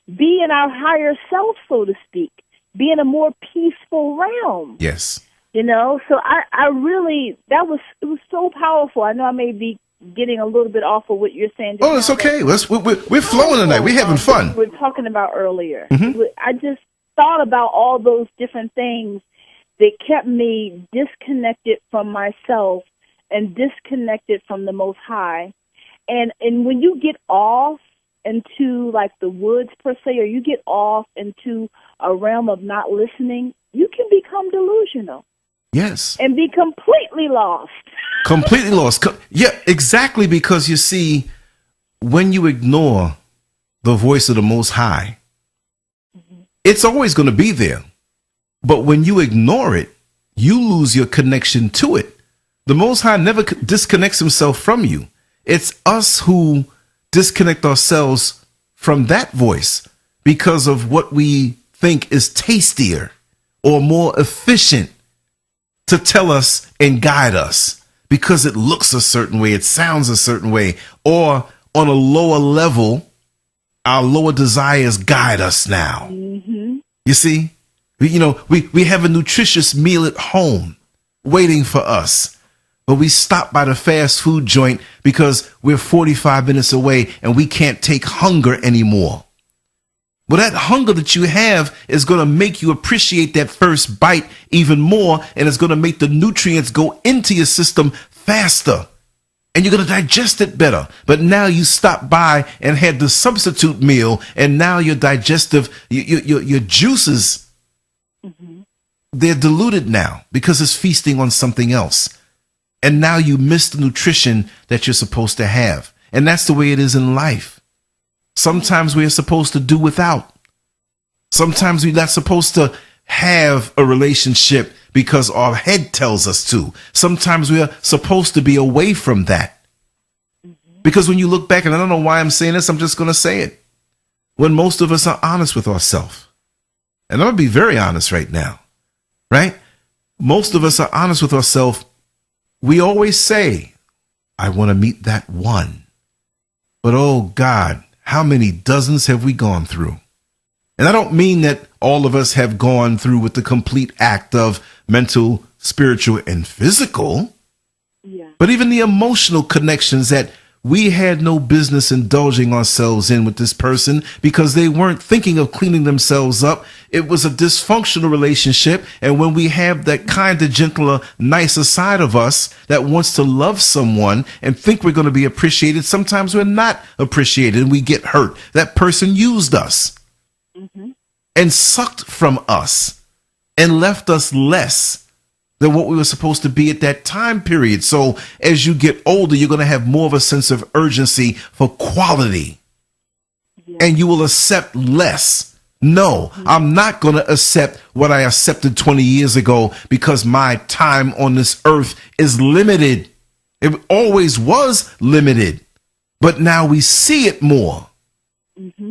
be in our higher self, so to speak, be in a more peaceful realm. Yes. So I really, it was so powerful. I know I may be getting a little bit off of what you're saying. Oh, it's okay. We're flowing tonight. We're having fun. We were talking about earlier. I just thought about all those different things that kept me disconnected from myself and disconnected from the Most High. And when you get off into like the woods per se, or you get off into a realm of not listening, you can become delusional. Yes. And be completely lost. Completely lost. Yeah, exactly. Because you see, when you ignore the voice of the Most High, it's always going to be there. But when you ignore it, you lose your connection to it. The Most High never disconnects himself from you. It's us who disconnect ourselves from that voice because of what we think is tastier or more efficient to tell us and guide us, because it looks a certain way, it sounds a certain way, or on a lower level, our lower desires guide us now. You see, we have a nutritious meal at home waiting for us, but we stop by the fast food joint because we're 45 minutes away and we can't take hunger anymore. Well, that hunger that you have is going to make you appreciate that first bite even more, and it's going to make the nutrients go into your system faster, and you're going to digest it better. But now you stop by and had the substitute meal, and now your digestive, your juices, they're diluted now because it's feasting on something else. And now you miss the nutrition that you're supposed to have. And that's the way it is in life. Sometimes we are supposed to do without. Sometimes we're not supposed to have a relationship because our head tells us to. Sometimes we are supposed to be away from that. Because when you look back, and I don't know why I'm saying this, I'm just going to say it. When most of us are honest with ourselves, and I'm going to be very honest right now, right? Most of us are honest with ourselves. we always say, I want to meet that one. But oh God, how many dozens have we gone through? And I don't mean that all of us have gone through with the complete act of mental, spiritual, and physical, but even the emotional connections that we had no business indulging ourselves in with this person because they weren't thinking of cleaning themselves up. It was a dysfunctional relationship. And when we have that kinder, gentler, nicer side of us that wants to love someone and think we're going to be appreciated, sometimes we're not appreciated and we get hurt. That person used us and sucked from us and left us less than what we were supposed to be at that time period. So as you get older, you're going to have more of a sense of urgency for quality, and you will accept less. No, I'm not going to accept what I accepted 20 years ago because my time on this earth is limited. It always was limited, but now we see it more.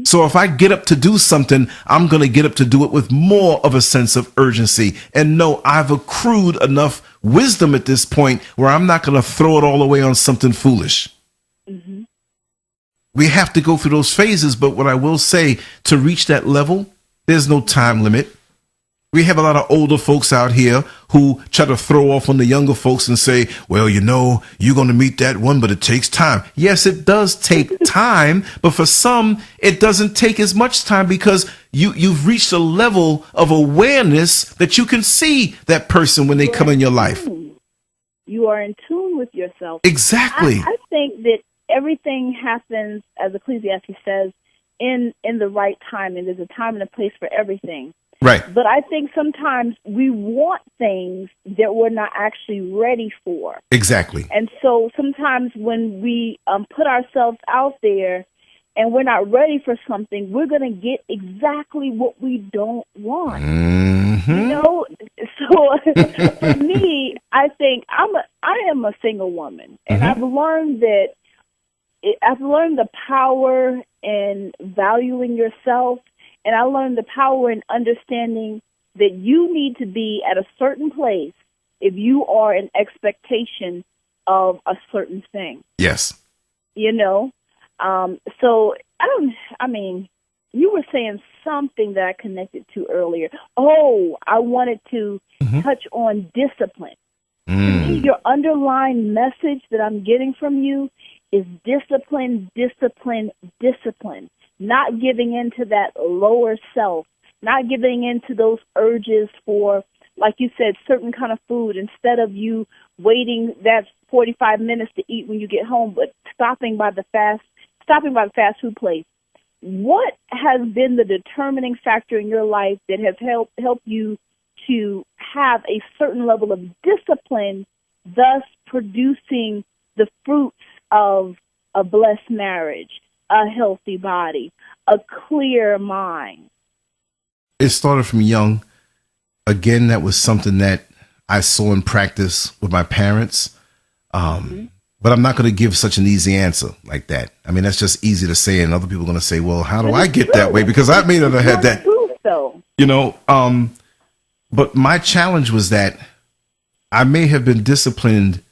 So if I get up to do something, I'm going to get up to do it with more of a sense of urgency. And no, I've accrued enough wisdom at this point where I'm not going to throw it all away on something foolish. We have to go through those phases. But what I will say, to reach that level, there's no time limit. We have a lot of older folks out here who try to throw off on the younger folks and say, well, you know, you're going to meet that one, but it takes time. Yes, it does take time. But for some, it doesn't take as much time because you've reached a level of awareness that you can see that person when they come in your life. You are in tune with yourself. Exactly. I think that everything happens, as Ecclesiastes says, in the right time. And there's a time and a place for everything. Right. But I think sometimes we want things that we're not actually ready for. Exactly. And so sometimes when we put ourselves out there and we're not ready for something, we're going to get exactly what we don't want. You know? So for me, I think I am a single woman, and I've learned the power in valuing yourself. And I learned the power in understanding that you need to be at a certain place if you are in expectation of a certain thing. Yes. You know? So you were saying something that I connected to earlier. Oh, I wanted to touch on discipline. To me, your underlying message that I'm getting from you is discipline, discipline, discipline. Not giving into that lower self, not giving into those urges for, like you said, certain kind of food, instead of you waiting that 45 minutes to eat when you get home, but stopping by the fast food place. What has been the determining factor in your life that has helped you to have a certain level of discipline, thus producing the fruits of a blessed marriage, a healthy body, a clear mind? It started from young. Again, that was something that I saw in practice with my parents. But I'm not going to give such an easy answer like that. I mean, that's just easy to say, and other people are going to say, well, how do I get that way? Because I may not have had that. You know, but my challenge was that I may have been disciplined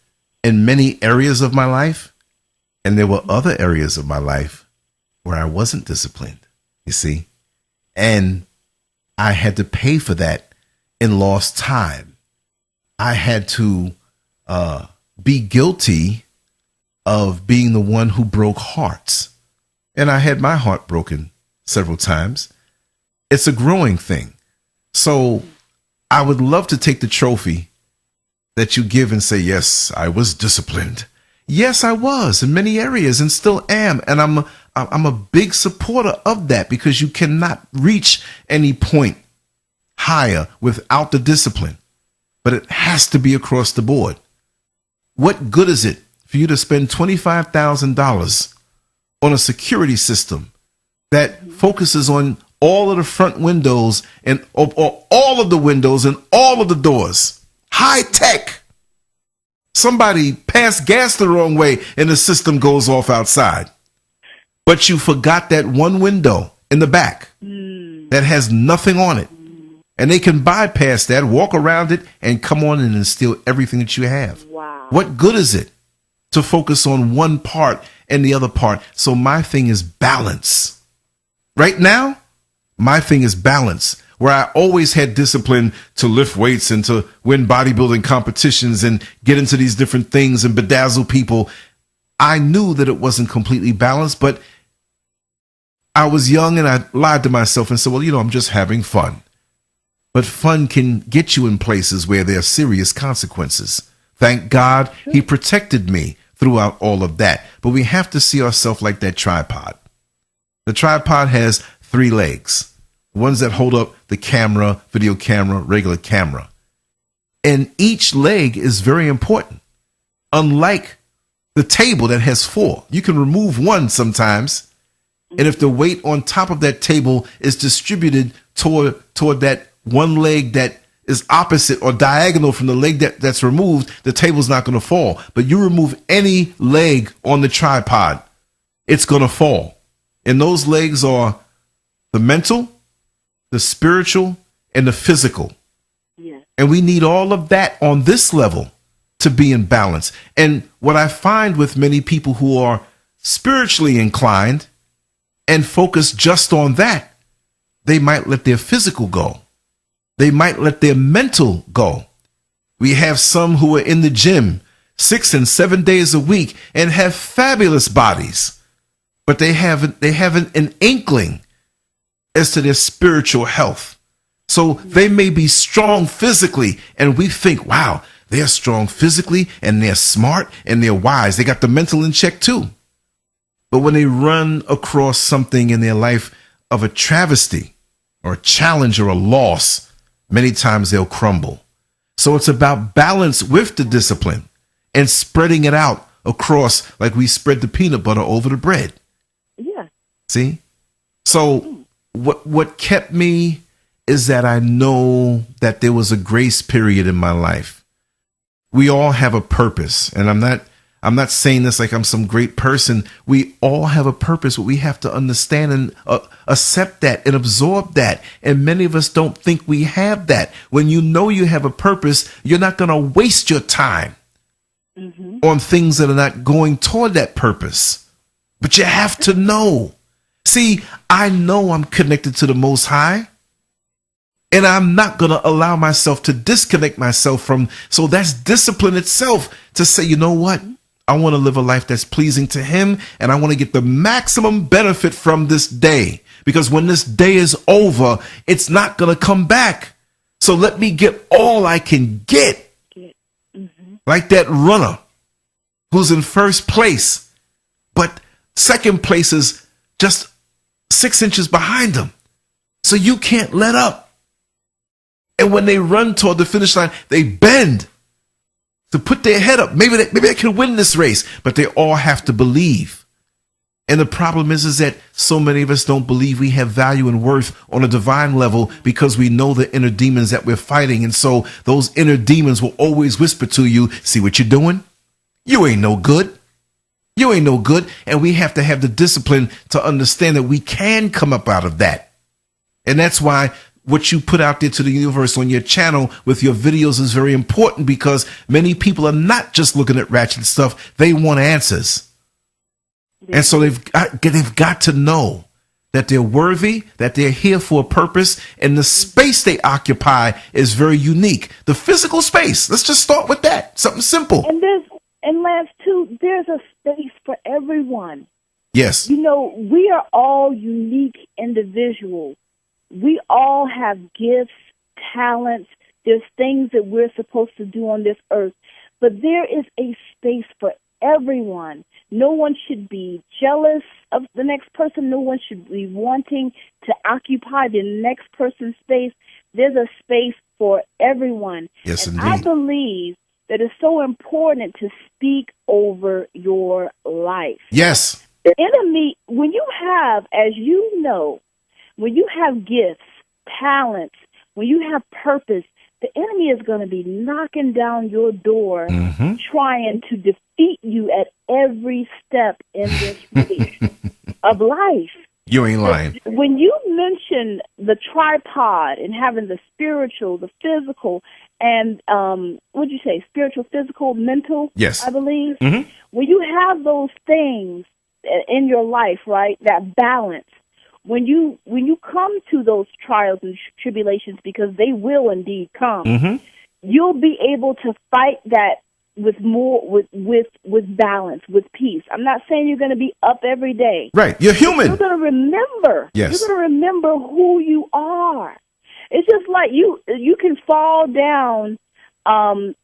in many areas of my life, and there were other areas of my life where I wasn't disciplined, you see, and I had to pay for that in lost time. I had to be guilty of being the one who broke hearts, and I had my heart broken several times. It's a growing thing. So I would love to take the trophy that you give and say, yes, I was disciplined. Yes, I was in many areas and still am. And I'm a big supporter of that, because you cannot reach any point higher without the discipline. But it has to be across the board. What good is it for you to spend $25,000 on a security system that focuses on all of the front windows and or all of the windows and all of the doors? High tech. Somebody passed gas the wrong way and the system goes off outside. But you forgot that one window in the back that has nothing on it. And they can bypass that, walk around it, and come on in and steal everything that you have. Wow. What good is it to focus on one part and the other part? So my thing is balance. Right now, my thing is balance, where I always had discipline to lift weights and to win bodybuilding competitions and get into these different things and bedazzle people. I knew that it wasn't completely balanced, but I was young and I lied to myself and said, well, I'm just having fun. But fun can get you in places where there are serious consequences. Thank God he protected me throughout all of that. But we have to see ourselves like that tripod. The tripod has 3 legs, ones that hold up the camera, video camera, regular camera. And each leg is very important. Unlike the table that has 4, you can remove one sometimes. And if the weight on top of that table is distributed toward that one leg that is opposite or diagonal from the leg that's removed, the table's not going to fall. But you remove any leg on the tripod, it's going to fall. And those legs are the mental, the spiritual, and the physical. Yes. And we need all of that on this level to be in balance. And what I find with many people who are spiritually inclined and focus just on that, they might let their physical go. They might let their mental go. We have some who are in the gym 6 and 7 days a week and have fabulous bodies, but they haven't an inkling as to their spiritual health. So they may be strong physically, and we think, wow, they're strong physically and they're smart and they're wise. They got the mental in check too. But when they run across something in their life of a travesty or a challenge or a loss, many times they'll crumble. So it's about balance with the discipline and spreading it out across, like we spread the peanut butter over the bread. Yeah. See? So what kept me is that I know that there was a grace period in my life. We all have a purpose, and I'm not saying this like I'm some great person. We all have a purpose, but we have to understand and accept that and absorb that. And many of us don't think we have that. When you know you have a purpose, you're not going to waste your time on things that are not going toward that purpose. But you have to know. See, I know I'm connected to the Most High. And I'm not going to allow myself to disconnect myself from. So that's discipline itself to say, you know what? I want to live a life that's pleasing to him. And I want to get the maximum benefit from this day. Because when this day is over, it's not going to come back. So let me get all I can get. Like that runner who's in first place. But second place is just 6 inches behind him. So you can't let up. And when they run toward the finish line, they bend to put their head up. Maybe they can win this race, but they all have to believe. And the problem is that so many of us don't believe we have value and worth on a divine level because we know the inner demons that we're fighting. And so those inner demons will always whisper to you, see what you're doing? You ain't no good. You ain't no good. And we have to have the discipline to understand that we can come up out of that. And that's why what you put out there to the universe on your channel with your videos is very important, because many people are not just looking at ratchet stuff. They want answers. And so they've got to know that they're worthy, that they're here for a purpose, and the space they occupy is very unique. The physical space. Let's just start with that. Something simple. And Lance, too, there's a space for everyone. Yes. You know, we are all unique individuals. We all have gifts, talents. There's things that we're supposed to do on this earth. But there is a space for everyone. No one should be jealous of the next person. No one should be wanting to occupy the next person's space. There's a space for everyone. Yes, and indeed. I believe that it's so important to speak over your life. Yes. The enemy, when you have, as you know, when you have gifts, talents, when you have purpose, the enemy is going to be knocking down your door, trying to defeat you at every step in this race of life. You ain't lying. When you mention the tripod and having the spiritual, the physical, and what'd you say? Spiritual, physical, mental. Yes, I believe. Mm-hmm. When you have those things in your life, right? That balance. When you come to those trials and tribulations, because they will indeed come, Mm-hmm. you'll be able to fight that with balance, with peace. I'm not saying you're going to be up every day. Right. You're human. You're going to remember. Yes. You're going to remember who you are. It's just like you can fall down.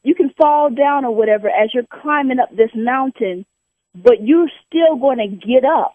You can fall down or whatever as you're climbing up this mountain, but you're still going to get up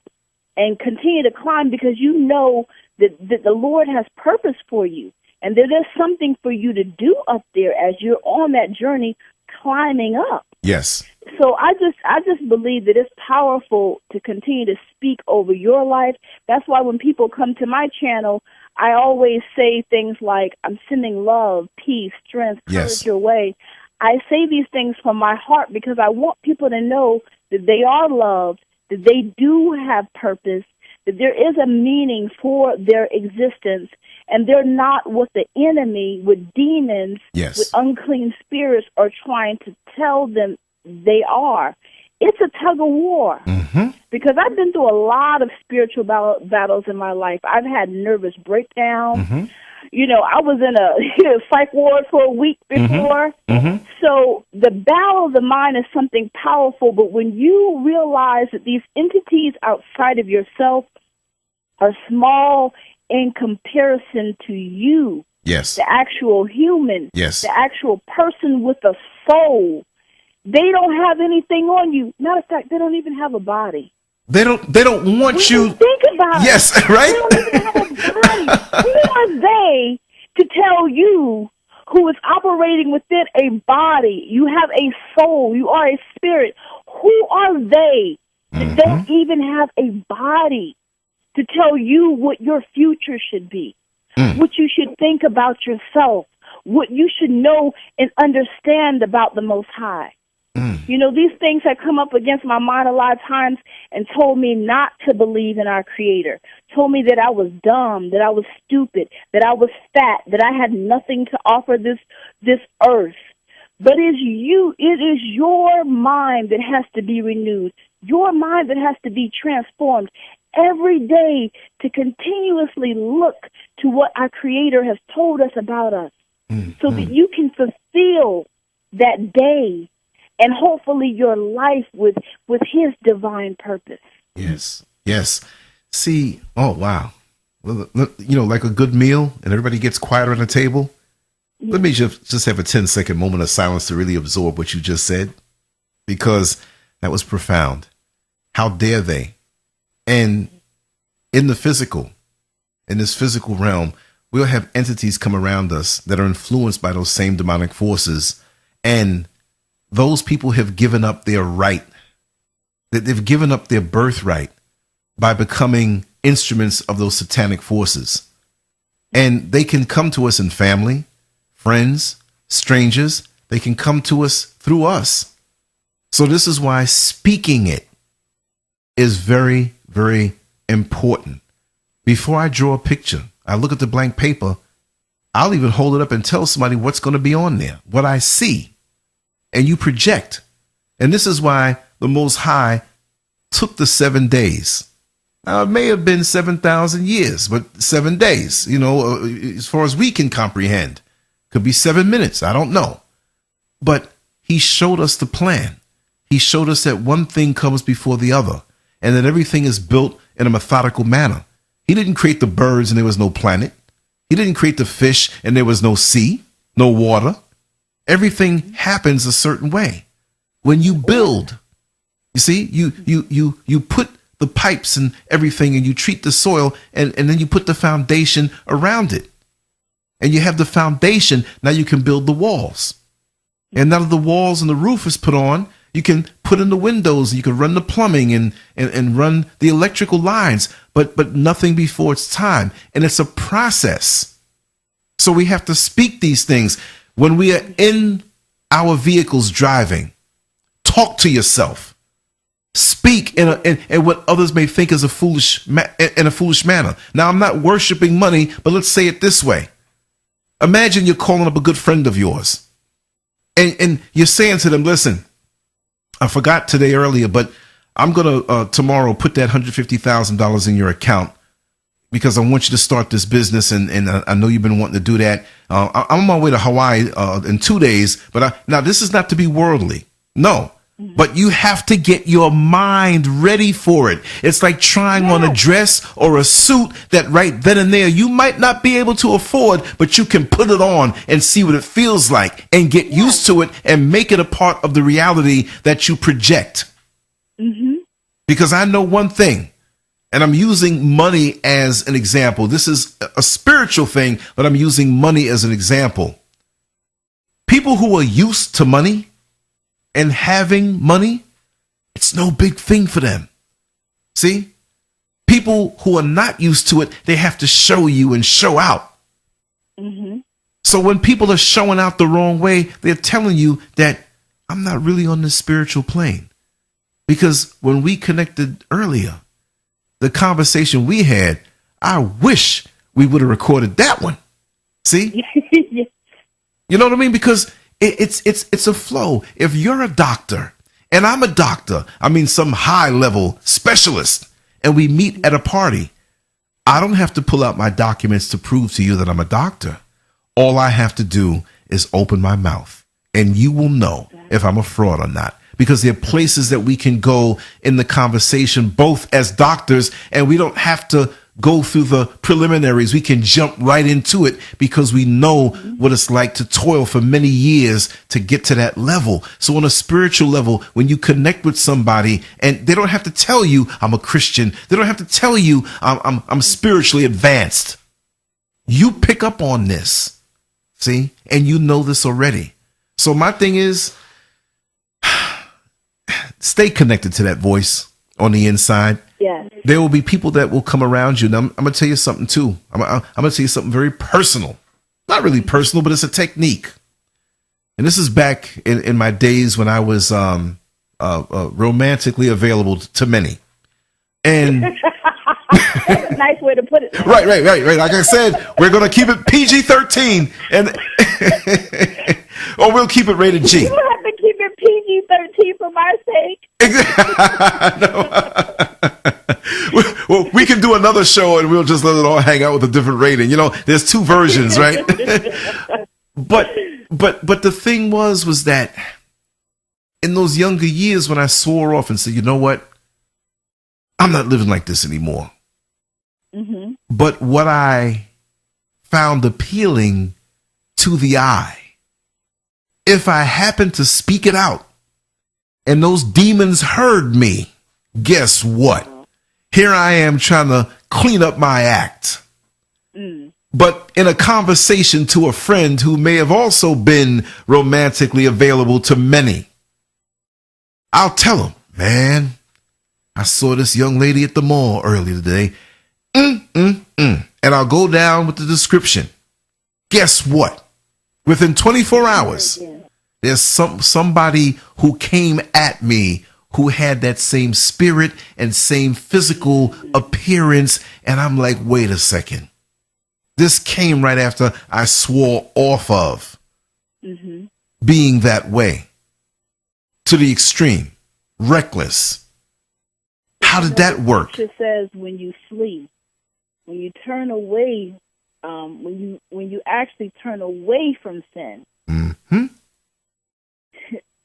and continue to climb because you know that the Lord has purpose for you, and that there's something for you to do up there as you're on that journey climbing up. Yes. So I just believe that it's powerful to continue to speak over your life. That's why when people come to my channel, I always say things like, I'm sending love, peace, strength, courage your way. I say these things from my heart because I want people to know that they are loved, that they do have purpose, that there is a meaning for their existence, and they're not what the enemy, with demons, with unclean spirits, are trying to tell them they are. It's a tug of war. Mm-hmm. Because I've been through a lot of spiritual battles in my life. I've had nervous breakdowns. Mm-hmm. You know, I was in a psych ward for a week before. Mm-hmm. So the battle of the mind is something powerful, but when you realize that these entities outside of yourself are small in comparison to you, the actual human, the actual person with a soul, they don't have anything on you. Matter of fact, they don't even have a body. They don't want you. Think about it. They Right? don't even have a body. Who are they to tell you, who is operating within a body? You have a soul. You are a spirit. Who are they that don't even have a body to tell you what your future should be, what you should think about yourself, what you should know and understand about the Most High? You know, these things have come up against my mind a lot of times and told me not to believe in our Creator, told me that I was dumb, that I was stupid, that I was fat, that I had nothing to offer this earth. But it is your mind that has to be renewed, your mind that has to be transformed every day to continuously look to what our Creator has told us about us, so that you can fulfill that day and hopefully your life with His divine purpose. Yes. See, oh, wow. Well, you know, like a good meal and everybody gets quiet on the table. Let me just have a 10-second moment of silence to really absorb what you just said, because that was profound. How dare they? And in the physical, in this physical realm, we'll have entities come around us that are influenced by those same demonic forces, and those people have given up their right, that they've given up their birthright by becoming instruments of those satanic forces. And they can come to us in family, friends, strangers. They can come to us through us. So this is why speaking it is very, very important. Before I draw a picture, I look at the blank paper. I'll even hold it up and tell somebody what's going to be on there, what I see. And you project. And this is why the Most High took the 7 days. Now, it may have been 7,000 years, but 7 days, you know, as far as we can comprehend. Could be 7 minutes. I don't know. But He showed us the plan. He showed us that one thing comes before the other, and that everything is built in a methodical manner. He didn't create the birds and there was no planet. He didn't create the fish and there was no sea, no water. Everything happens a certain way. When you build, you see, you put the pipes and everything, and you treat the soil, and then you put the foundation around it. And you have the foundation, now you can build the walls. And now that the walls and the roof is put on, you can put in the windows, you can run the plumbing and run the electrical lines, but nothing before it's time. And it's a process. So we have to speak these things. When we are in our vehicles driving, talk to yourself. speak in what others may think is in a foolish manner. Now, I'm not worshiping money, but let's say it this way. Imagine you're calling up a good friend of yours, and you're saying to them, listen, I forgot today earlier, but I'm going to tomorrow put that $150,000 in your account because I want you to start this business, and I know you've been wanting to do that. I'm on my way to Hawaii in 2 days, but now this is not to be worldly. No. But you have to get your mind ready for it. It's like trying on a dress or a suit that right then and there you might not be able to afford, but you can put it on and see what it feels like and get used to it and make it a part of the reality that you project. Because I know one thing, and I'm using money as an example. This is a spiritual thing, but I'm using money as an example. People who are used to money and having money, it's no big thing for them. See? People who are not used to it, they have to show you and show out. So when people are showing out the wrong way, they're telling you that I'm not really on the spiritual plane. Because when we connected earlier, the conversation we had, I wish we would have recorded that one. See? You know what I mean? Because it's a flow. If you're a doctor and I'm a doctor, I mean some high level specialist, and we meet at a party, I don't have to pull out my documents to prove to you that I'm a doctor. All I have to do is open my mouth and you will know if I'm a fraud or not. Because there are places that we can go in the conversation, both as doctors, and we don't have to go through the preliminaries. We can jump right into it because we know what it's like to toil for many years to get to that level. So on a spiritual level, when you connect with somebody and they don't have to tell you I'm a Christian, they don't have to tell you I'm spiritually advanced. You pick up on this, see, and you know this already. So my thing is, stay connected to that voice on the inside. Yes. There will be people that will come around you. Now, I'm going to tell you something too. I'm going to tell you something very personal. Not really personal, but it's a technique. And this is back in my days when I was romantically available to many. And that's a nice way to put it. Right. Like I said, we're going to keep it PG-13, and or we'll keep it rated G. You have to keep it PG-13 for my sake. Well, we can do another show and we'll just let it all hang out with a different rating. You know, there's two versions, right? But the thing was that in those younger years when I swore off and said, you know what? I'm not living like this anymore. But what I found appealing to the eye, if I happened to speak it out and those demons heard me, guess what? Here I am trying to clean up my act. But in a conversation to a friend who may have also been romantically available to many, I'll tell him, man, I saw this young lady at the mall earlier today. And I'll go down with the description. Guess what? Within 24 hours, there's somebody who came at me who had that same spirit and same physical appearance. And I'm like, wait a second. This came right after I swore off of being that way to the extreme, reckless. How did that work? It says when you flee, when you turn away, when you actually turn away from sin,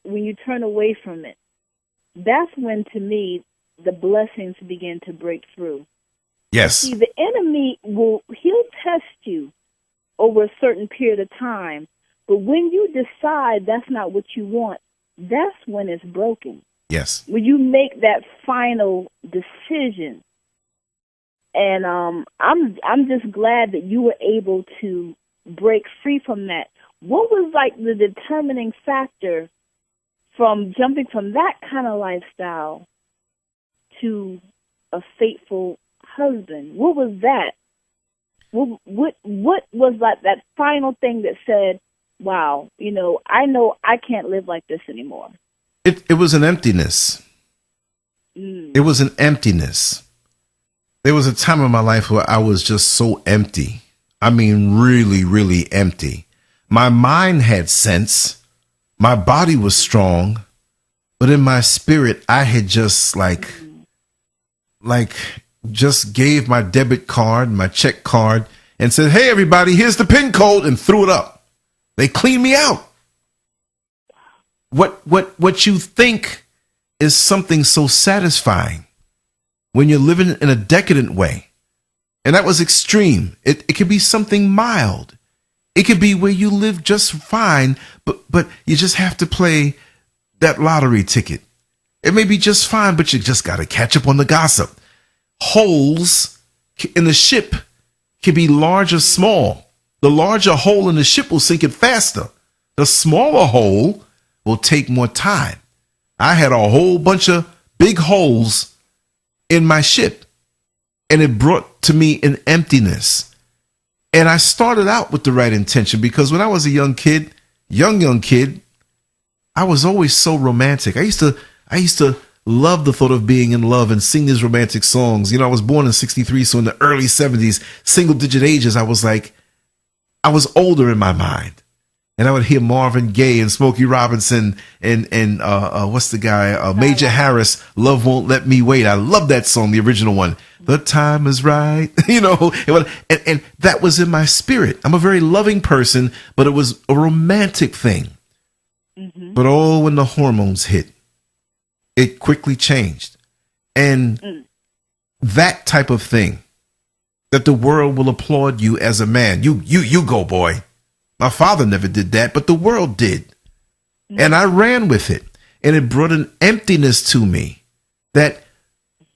when you turn away from it, that's when, to me, the blessings begin to break through. Yes. See, the enemy he'll test you over a certain period of time, but when you decide that's not what you want, that's when it's broken. Yes. When you make that final decision. And I'm just glad that you were able to break free from that. What was like the determining factor from jumping from that kind of lifestyle to a faithful husband? What was that? What was like that final thing that said, wow, I know I can't live like this anymore? It was an emptiness. It was an emptiness. There was a time in my life where I was just so empty. I mean, really, really empty. My mind had sense. My body was strong. But in my spirit, I had just just gave my debit card, my check card, and said, hey, everybody, here's the PIN code, and threw it up. They cleaned me out. What you think is something so satisfying when you're living in a decadent way. And that was extreme. It could be something mild. It could be where you live just fine, but you just have to play that lottery ticket. It may be just fine, but you just got to catch up on the gossip. Holes in the ship can be large or small. The larger hole in the ship will sink it faster. The smaller hole will take more time. I had a whole bunch of big holes in my ship, and it brought to me an emptiness. And I started out with the right intention, because when I was a young kid, I was always so romantic. I used to love the thought of being in love and sing these romantic songs. You know, I was born in 1963, so in the early 1970s, single digit ages, I was older in my mind. And I would hear Marvin Gaye and Smokey Robinson and what's the guy? Major Harris, Love Won't Let Me Wait. I love that song, the original one. The time is right. You know, and that was in my spirit. I'm a very loving person, but it was a romantic thing. Mm-hmm. But when the hormones hit, it quickly changed. And that type of thing, that the world will applaud you as a man. You go, boy. My father never did that, but the world did. And I ran with it. And it brought an emptiness to me that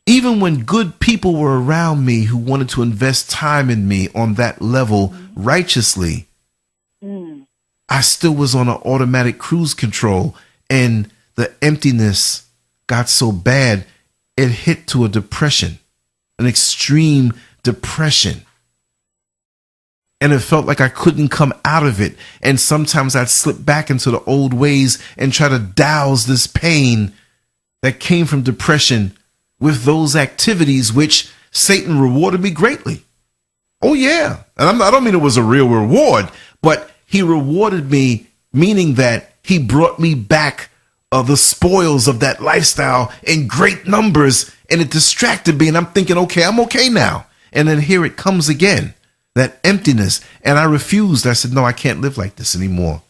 even when good people were around me who wanted to invest time in me on that level righteously, I still was on an automatic cruise control. And the emptiness got so bad, it hit to a depression, an extreme depression. And it felt like I couldn't come out of it. And sometimes I'd slip back into the old ways and try to douse this pain that came from depression with those activities which Satan rewarded me greatly. Oh, yeah. And I don't mean it was a real reward, but he rewarded me, meaning that he brought me back the spoils of that lifestyle in great numbers, and it distracted me. And I'm thinking, okay, I'm okay now. And then here it comes again. That emptiness. And I refused. I said, no, I can't live like this anymore.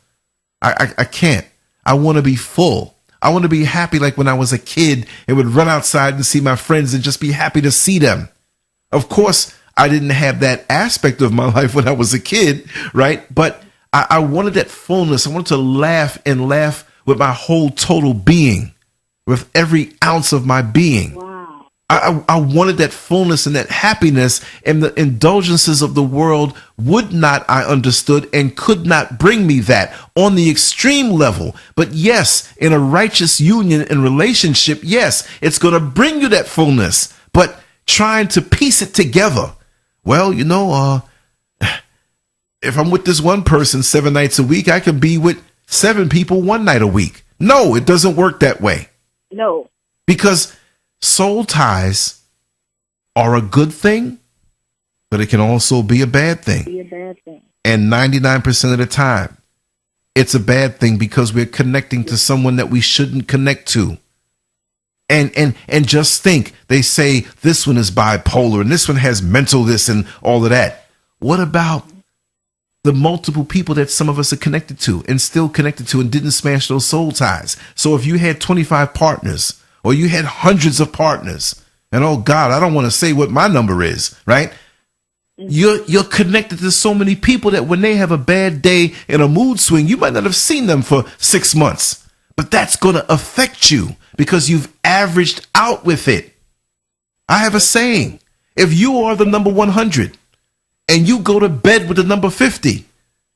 I can't. I want to be full. I want to be happy like when I was a kid and would run outside and see my friends and just be happy to see them. Of course, I didn't have that aspect of my life when I was a kid, right? But I wanted that fullness. I wanted to laugh and laugh with my whole total being, with every ounce of my being. Wow. I wanted that fullness and that happiness, and the indulgences of the world would not, I understood, and could not bring me that on the extreme level. But yes, in a righteous union and relationship, yes, it's going to bring you that fullness. But trying to piece it together, well, you know, if I'm with this one person 7 nights a week, I can be with 7 people 1 night a week. No, it doesn't work that way. No. Because soul ties are a good thing, but it can also be a bad thing. And 99% of the time, it's a bad thing because we're connecting to someone that we shouldn't connect to. And just think, they say this one is bipolar and this one has mental this and all of that. What about the multiple people that some of us are connected to and still connected to and didn't smash those soul ties? So if you had 25 partners, or you had hundreds of partners, and oh God, I don't want to say what my number is, right? You're connected to so many people that when they have a bad day and a mood swing, you might not have seen them for 6 months, but that's going to affect you because you've averaged out with it. I have a saying: if you are the number 100 and you go to bed with the number 50,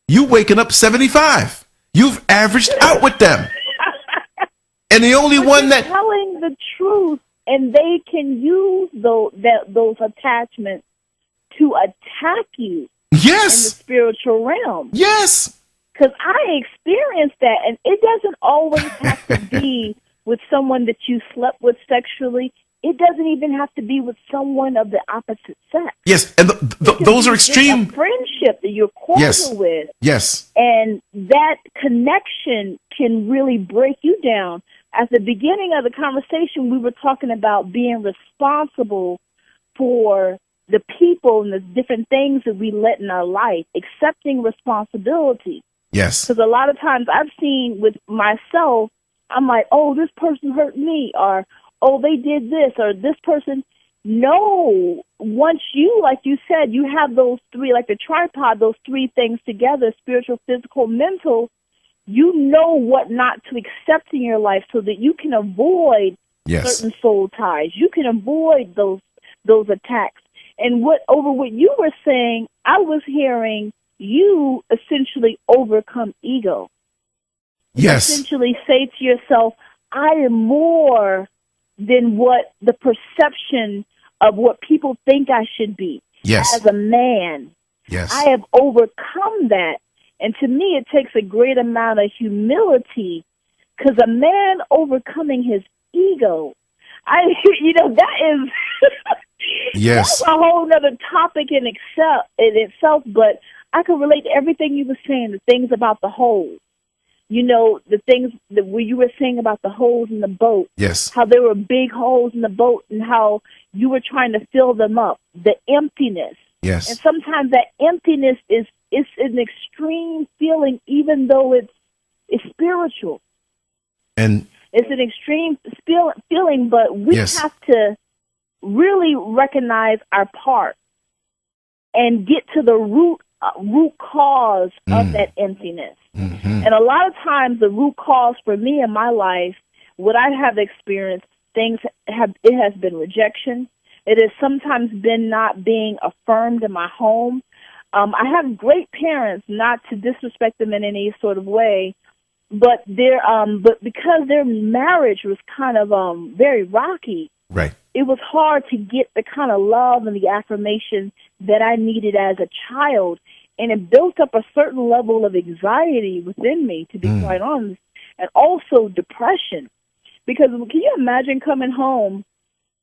you waking up 75. You've averaged out with them. And the only one that telling the truth, and they can use those attachments to attack you. Yes. In the spiritual realm. Yes. Because I experienced that, and it doesn't always have to be with someone that you slept with sexually. It doesn't even have to be with someone of the opposite sex. Yes, and those are extreme. A friendship that you're cordial with. Yes. And that connection can really break you down. At the beginning of the conversation, we were talking about being responsible for the people and the different things that we let in our life, accepting responsibility. Yes. Because a lot of times I've seen with myself, I'm like, oh, this person hurt me, or, oh, they did this, or this person. No, once you, like you said, you have those three, like the tripod, those three things together, spiritual, physical, mental, you know what not to accept in your life so that you can avoid certain soul ties. You can avoid those attacks. And what you were saying, I was hearing you essentially overcome ego. Yes. Essentially say to yourself, I am more than what the perception of what people think I should be. Yes. As a man. Yes. I have overcome that. And to me, it takes a great amount of humility, because a man overcoming his ego, that is yes. that's a whole other topic in itself, but I can relate to everything you were saying, the things about the holes. The things where you were saying about the holes in the boat. Yes. How there were big holes in the boat and how you were trying to fill them up. The emptiness. Yes. And sometimes that emptiness is an extreme feeling, even though it's spiritual. And it's an extreme feeling, but we have to really recognize our part and get to the root cause of that emptiness. Mm-hmm. And a lot of times the root cause for me in my life, what I have experienced, it has been rejection. It has sometimes been not being affirmed in my home. I have great parents, not to disrespect them in any sort of way, but because their marriage was kind of very rocky, right? It was hard to get the kind of love and the affirmation that I needed as a child, and it built up a certain level of anxiety within me, to be quite honest, and also depression. Because can you imagine coming home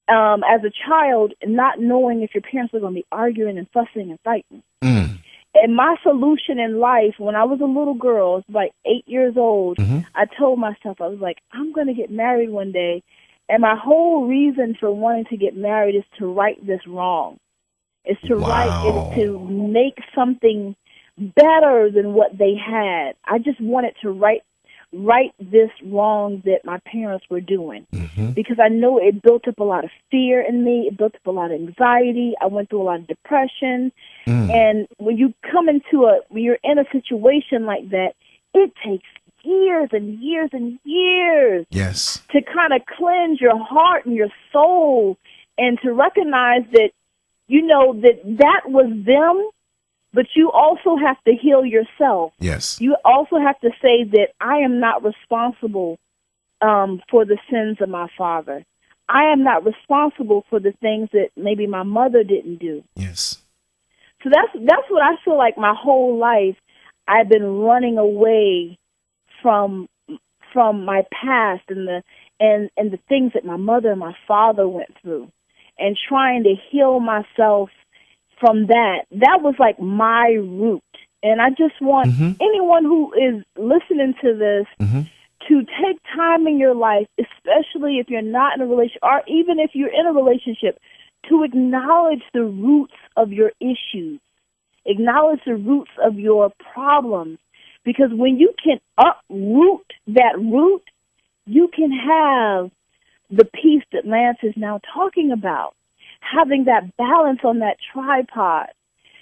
as a child and not knowing if your parents were going to be arguing and fussing and fighting? And my solution in life, when I was a little girl, I was like 8 years old, I told myself, I was like, I'm going to get married one day. And my whole reason for wanting to get married is to right this wrong. Is to make something better than what they had. I just wanted to right this wrong that my parents were doing. Because I know it built up a lot of fear in me. It built up a lot of anxiety. I went through a lot of depression. And when you come when you're in a situation like that, it takes years and years and years to kind of cleanse your heart and your soul, and to recognize that, that was them, but you also have to heal yourself. Yes. You also have to say that I am not responsible for the sins of my father. I am not responsible for the things that maybe my mother didn't do. Yes. So that's what I feel like my whole life I've been running away from my past and the things that my mother and my father went through, and trying to heal myself from that. That was like my root. And I just want anyone who is listening to this to take time in your life, especially if you're not in a relationship, or even if you're in a relationship, to acknowledge the roots of your issues, acknowledge the roots of your problems. Because when you can uproot that root, you can have the peace that Lance is now talking about, having that balance on that tripod,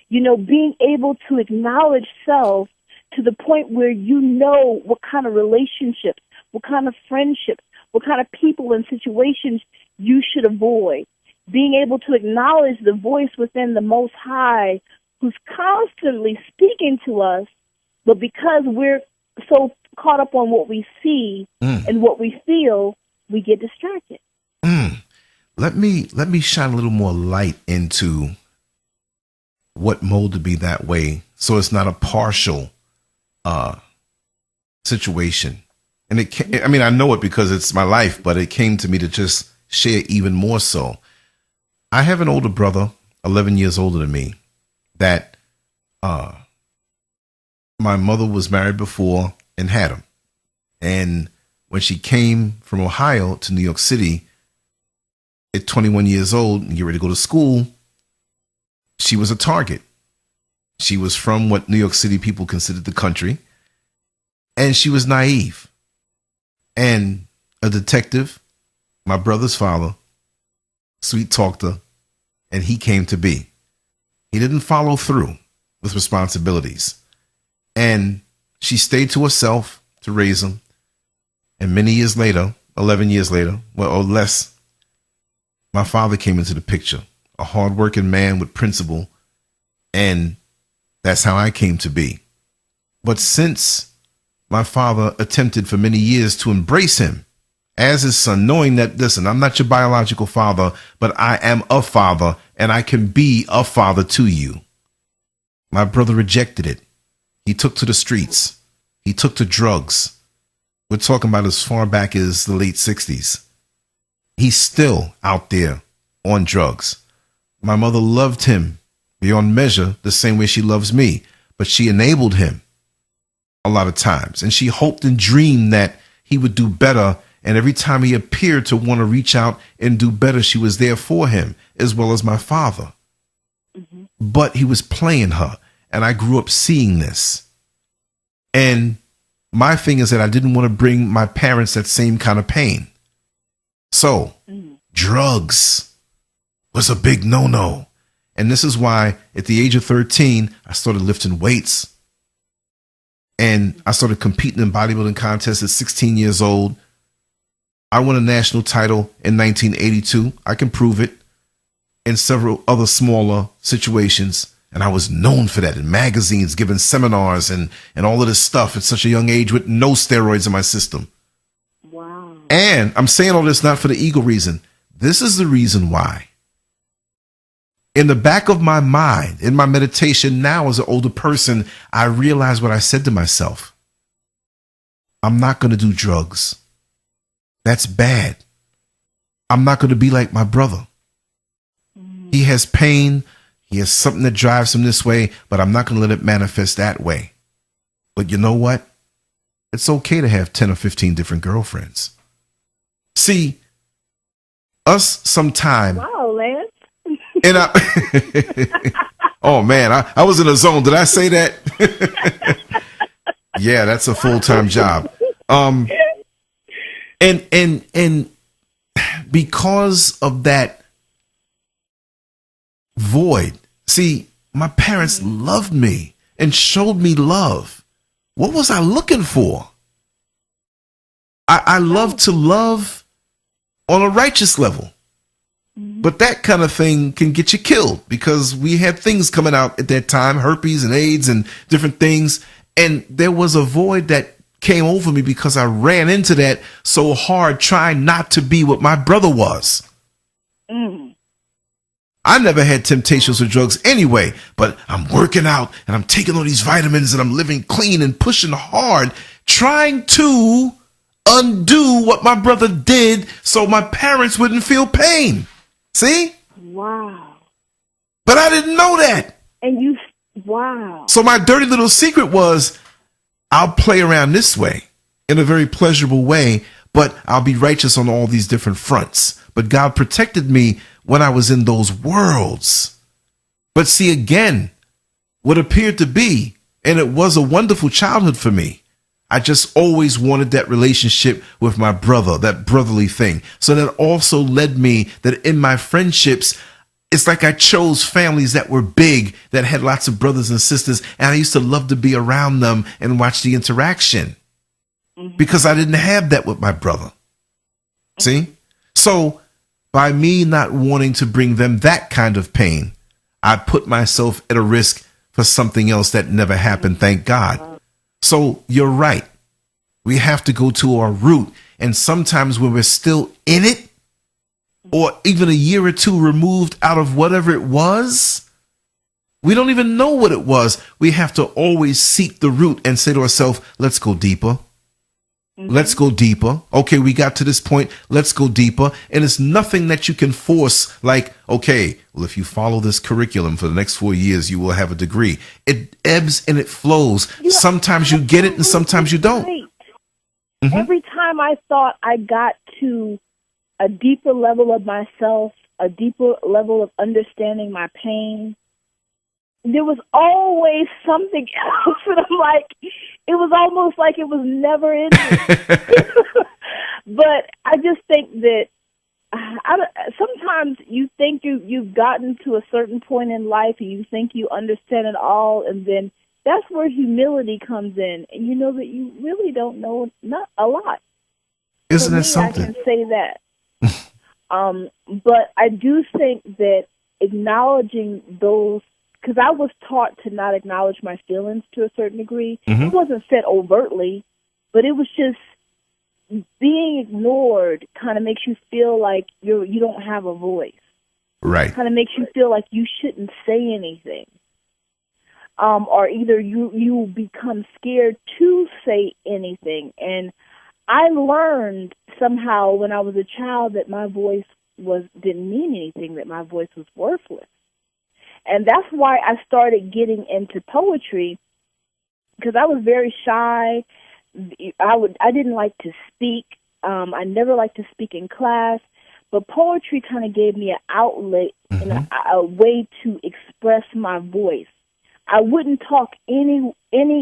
being able to acknowledge self to the point where you know what kind of relationships, what kind of friendships, what kind of people and situations you should avoid. Being able to acknowledge the voice within the Most High who's constantly speaking to us, but because we're so caught up on what we see and what we feel, we get distracted. Let me shine a little more light into what molded me that way, so it's not a partial situation. And I know it because it's my life, but it came to me to just share even more so. I have an older brother, 11 years older than me, that my mother was married before and had him. And when she came from Ohio to New York City at 21 years old and get ready to go to school, she was a target. She was from what New York City people considered the country. And she was naive. And a detective, my brother's father, sweet talked her, and he came to be. He didn't follow through with responsibilities. And she stayed to herself to raise him. And many years later, 11 years later, well, or less, my father came into the picture, a hardworking man with principle. And that's how I came to be. But since my father attempted for many years to embrace him as his son, knowing that, listen, I'm not your biological father, but I am a father and I can be a father to you. My brother rejected it. He took to the streets. He took to drugs. We're talking about as far back as the late 60s. He's still out there on drugs. My mother loved him beyond measure the same way she loves me, but she enabled him a lot of times. And she hoped and dreamed that he would do better. And every time he appeared to want to reach out and do better, she was there for him, as well as my father. Mm-hmm. But he was playing her. And I grew up seeing this. And my thing is that I didn't want to bring my parents that same kind of pain. So drugs was a big no-no. And this is why at the age of 13, I started lifting weights. And I started competing in bodybuilding contests at 16 years old. I won a national title in 1982. I can prove it. In several other smaller situations. And I was known for that in magazines, giving seminars and all of this stuff at such a young age with no steroids in my system. Wow. And I'm saying all this not for the ego reason. This is the reason why. In the back of my mind, in my meditation now as an older person, I realized what I said to myself. I'm not going to do drugs. That's bad. I'm not going to be like my brother. He has pain. He has something that drives him this way, but I'm not going to let it manifest that way. But you know what? It's okay to have 10 or 15 different girlfriends. See, us sometime. Wow, Lance. And oh man, I was in a zone. Did I say that? Yeah, that's a full-time job. And because of that void. See, my parents loved me and showed me love. What was I looking for? I love to love on a righteous level. But that kind of thing can get you killed because we had things coming out at that time, herpes and AIDS and different things. And there was a void that came over me because I ran into that so hard trying not to be what my brother was. I never had temptations with drugs anyway, but I'm working out and I'm taking all these vitamins and I'm living clean and pushing hard, trying to undo what my brother did so my parents wouldn't feel pain. See? Wow. But I didn't know that. And wow. So my dirty little secret was I'll play around this way in a very pleasurable way, but I'll be righteous on all these different fronts. But God protected me when I was in those worlds. But see, again, what appeared to be, and it was a wonderful childhood for me, I just always wanted that relationship with my brother, that brotherly thing. So that also led me that in my friendships, it's like I chose families that were big, that had lots of brothers and sisters, and I used to love to be around them and watch the interaction because I didn't have that with my brother. See? So by me not wanting to bring them that kind of pain, I put myself at a risk for something else that never happened, thank God. So you're right. We have to go to our root. And sometimes when we're still in it, or even a year or two removed out of whatever it was, we don't even know what it was. We have to always seek the root and say to ourselves, let's go deeper. Let's go deeper. Okay, we got to this point. Let's go deeper. And it's nothing that you can force like, okay, well, if you follow this curriculum for the next 4 years, you will have a degree. It ebbs and it flows. Sometimes you get it and sometimes you don't. Right. Every time I thought I got to a deeper level of myself, a deeper level of understanding my pain, there was always something else. And I'm like, it was almost like it was never in me. But I just think that sometimes you think you've gotten to a certain point in life and you think you understand it all, and then that's where humility comes in. And you know that you really don't know not a lot. Isn't that something? I can say that. But I do think that acknowledging those, because I was taught to not acknowledge my feelings to a certain degree. It wasn't said overtly, but it was just being ignored kind of makes you feel like you don't have a voice. Right. Kind of makes you feel like you shouldn't say anything. Or either you become scared to say anything. And I learned somehow when I was a child that my voice didn't mean anything, that my voice was worthless. And that's why I started getting into poetry, because I was very shy. I didn't like to speak. I never liked to speak in class. But poetry kind of gave me an outlet and a way to express my voice. I wouldn't talk any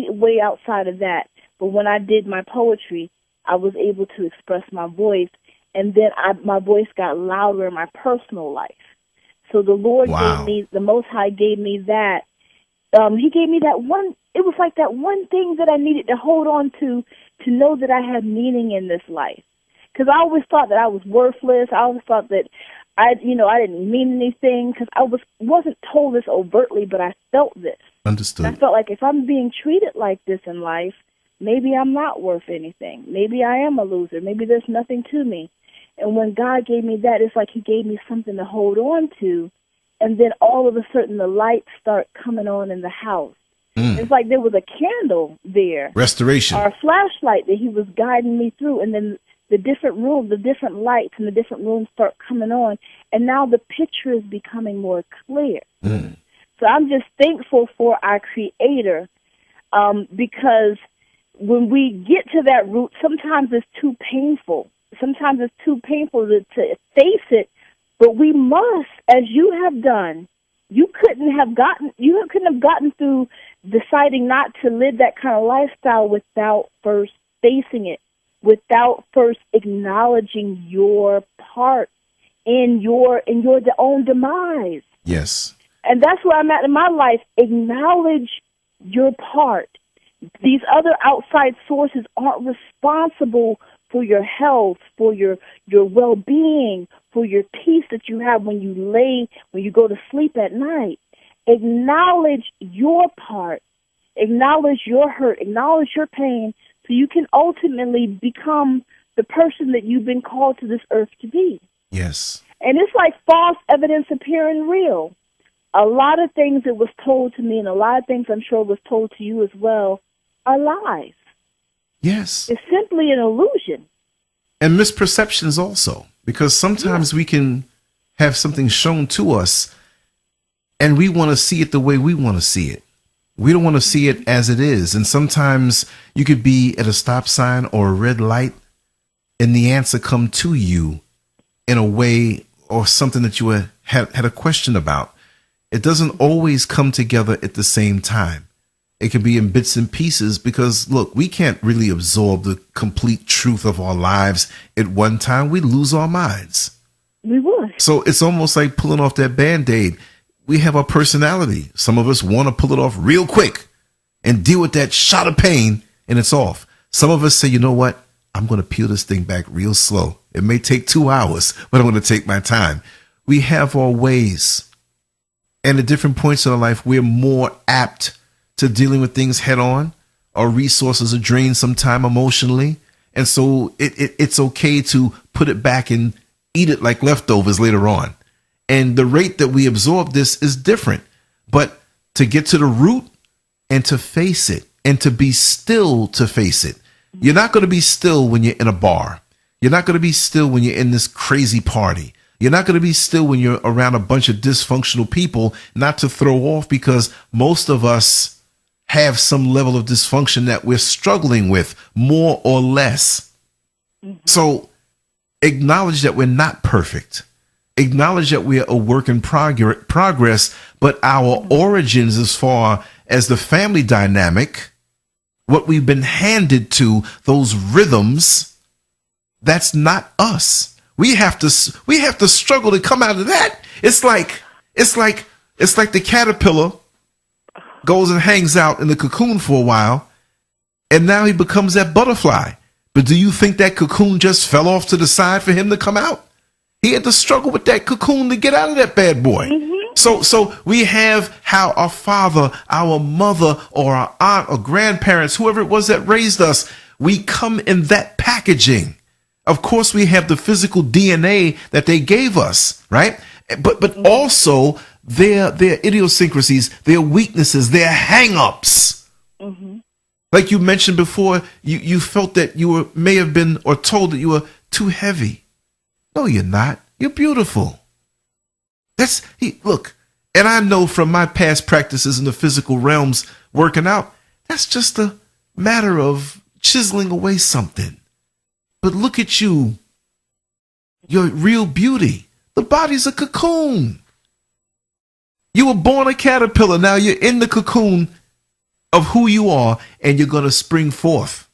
way outside of that. But when I did my poetry, I was able to express my voice. And then my voice got louder in my personal life. So the Lord gave me, the Most High gave me that. He gave me that one, it was like that one thing that I needed to hold on to know that I had meaning in this life. Because I always thought that I was worthless. I always thought that I didn't mean anything, because I wasn't told this overtly, but I felt this. Understood. And I felt like if I'm being treated like this in life, maybe I'm not worth anything. Maybe I am a loser. Maybe there's nothing to me. And when God gave me that, it's like he gave me something to hold on to. And then all of a sudden the lights start coming on in the house. It's like there was a candle there. Restoration. Or a flashlight that he was guiding me through. And then the different rooms, the different lights in the different rooms start coming on. And now the picture is becoming more clear. So I'm just thankful for our Creator, because when we get to that root, sometimes it's too painful. Sometimes it's too painful to face it, but we must, as you have done. You couldn't have gotten through deciding not to live that kind of lifestyle without first facing it, without first acknowledging your part in your own demise. Yes. And that's where I'm at in my life. Acknowledge your part. These other outside sources aren't responsible for your health, for your well-being, for your peace that you have when you go to sleep at night. Acknowledge your part. Acknowledge your hurt. Acknowledge your pain, so you can ultimately become the person that you've been called to this earth to be. Yes. And it's like false evidence appearing real. A lot of things that was told to me, and a lot of things I'm sure was told to you as well, are lies. Yes. It's simply an illusion. And misperceptions also, because sometimes we can have something shown to us and we want to see it the way we want to see it. We don't want to see it as it is. And sometimes you could be at a stop sign or a red light and the answer come to you in a way or something that you had a question about. It doesn't always come together at the same time. It can be in bits and pieces, because, look, we can't really absorb the complete truth of our lives at one time. We lose our minds. We would. So it's almost like pulling off that Band-Aid. We have our personality. Some of us want to pull it off real quick and deal with that shot of pain, and it's off. Some of us say, you know what? I'm going to peel this thing back real slow. It may take 2 hours, but I'm going to take my time. We have our ways. And at different points in our life, we're more apt to dealing with things head on. Our resources are drained sometime emotionally. And so it's okay to put it back and eat it like leftovers later on. And the rate that we absorb this is different. But to get to the root and to face it and to be still to face it, You're not going to be still when you're in a bar. You're not going to be still when you're in this crazy party. You're not going to be still when you're around a bunch of dysfunctional people, not to throw off, because most of us have some level of dysfunction that we're struggling with, more or less. So acknowledge that we're not perfect. Acknowledge that we're a work in progress, but our origins as far as the family dynamic, what we've been handed to, those rhythms, that's not us. We have to struggle to come out of that. It's like the caterpillar goes and hangs out in the cocoon for a while, and now he becomes that butterfly. But do you think that cocoon just fell off to the side for him to come out? He had to struggle with that cocoon to get out of that bad boy. So we have how our father, our mother, or our aunt or grandparents, whoever it was that raised us, we come in that packaging. Of course, we have the physical DNA that they gave us, right? But also their idiosyncrasies, their weaknesses, their hang-ups. Like you mentioned before, you felt that you may have been or told that you were too heavy. No, you're not. You're beautiful. Look, and I know from my past practices in the physical realms working out, that's just a matter of chiseling away something. But look at you, your real beauty. The body's a cocoon. You were born a caterpillar. Now you're in the cocoon of who you are, and you're going to spring forth.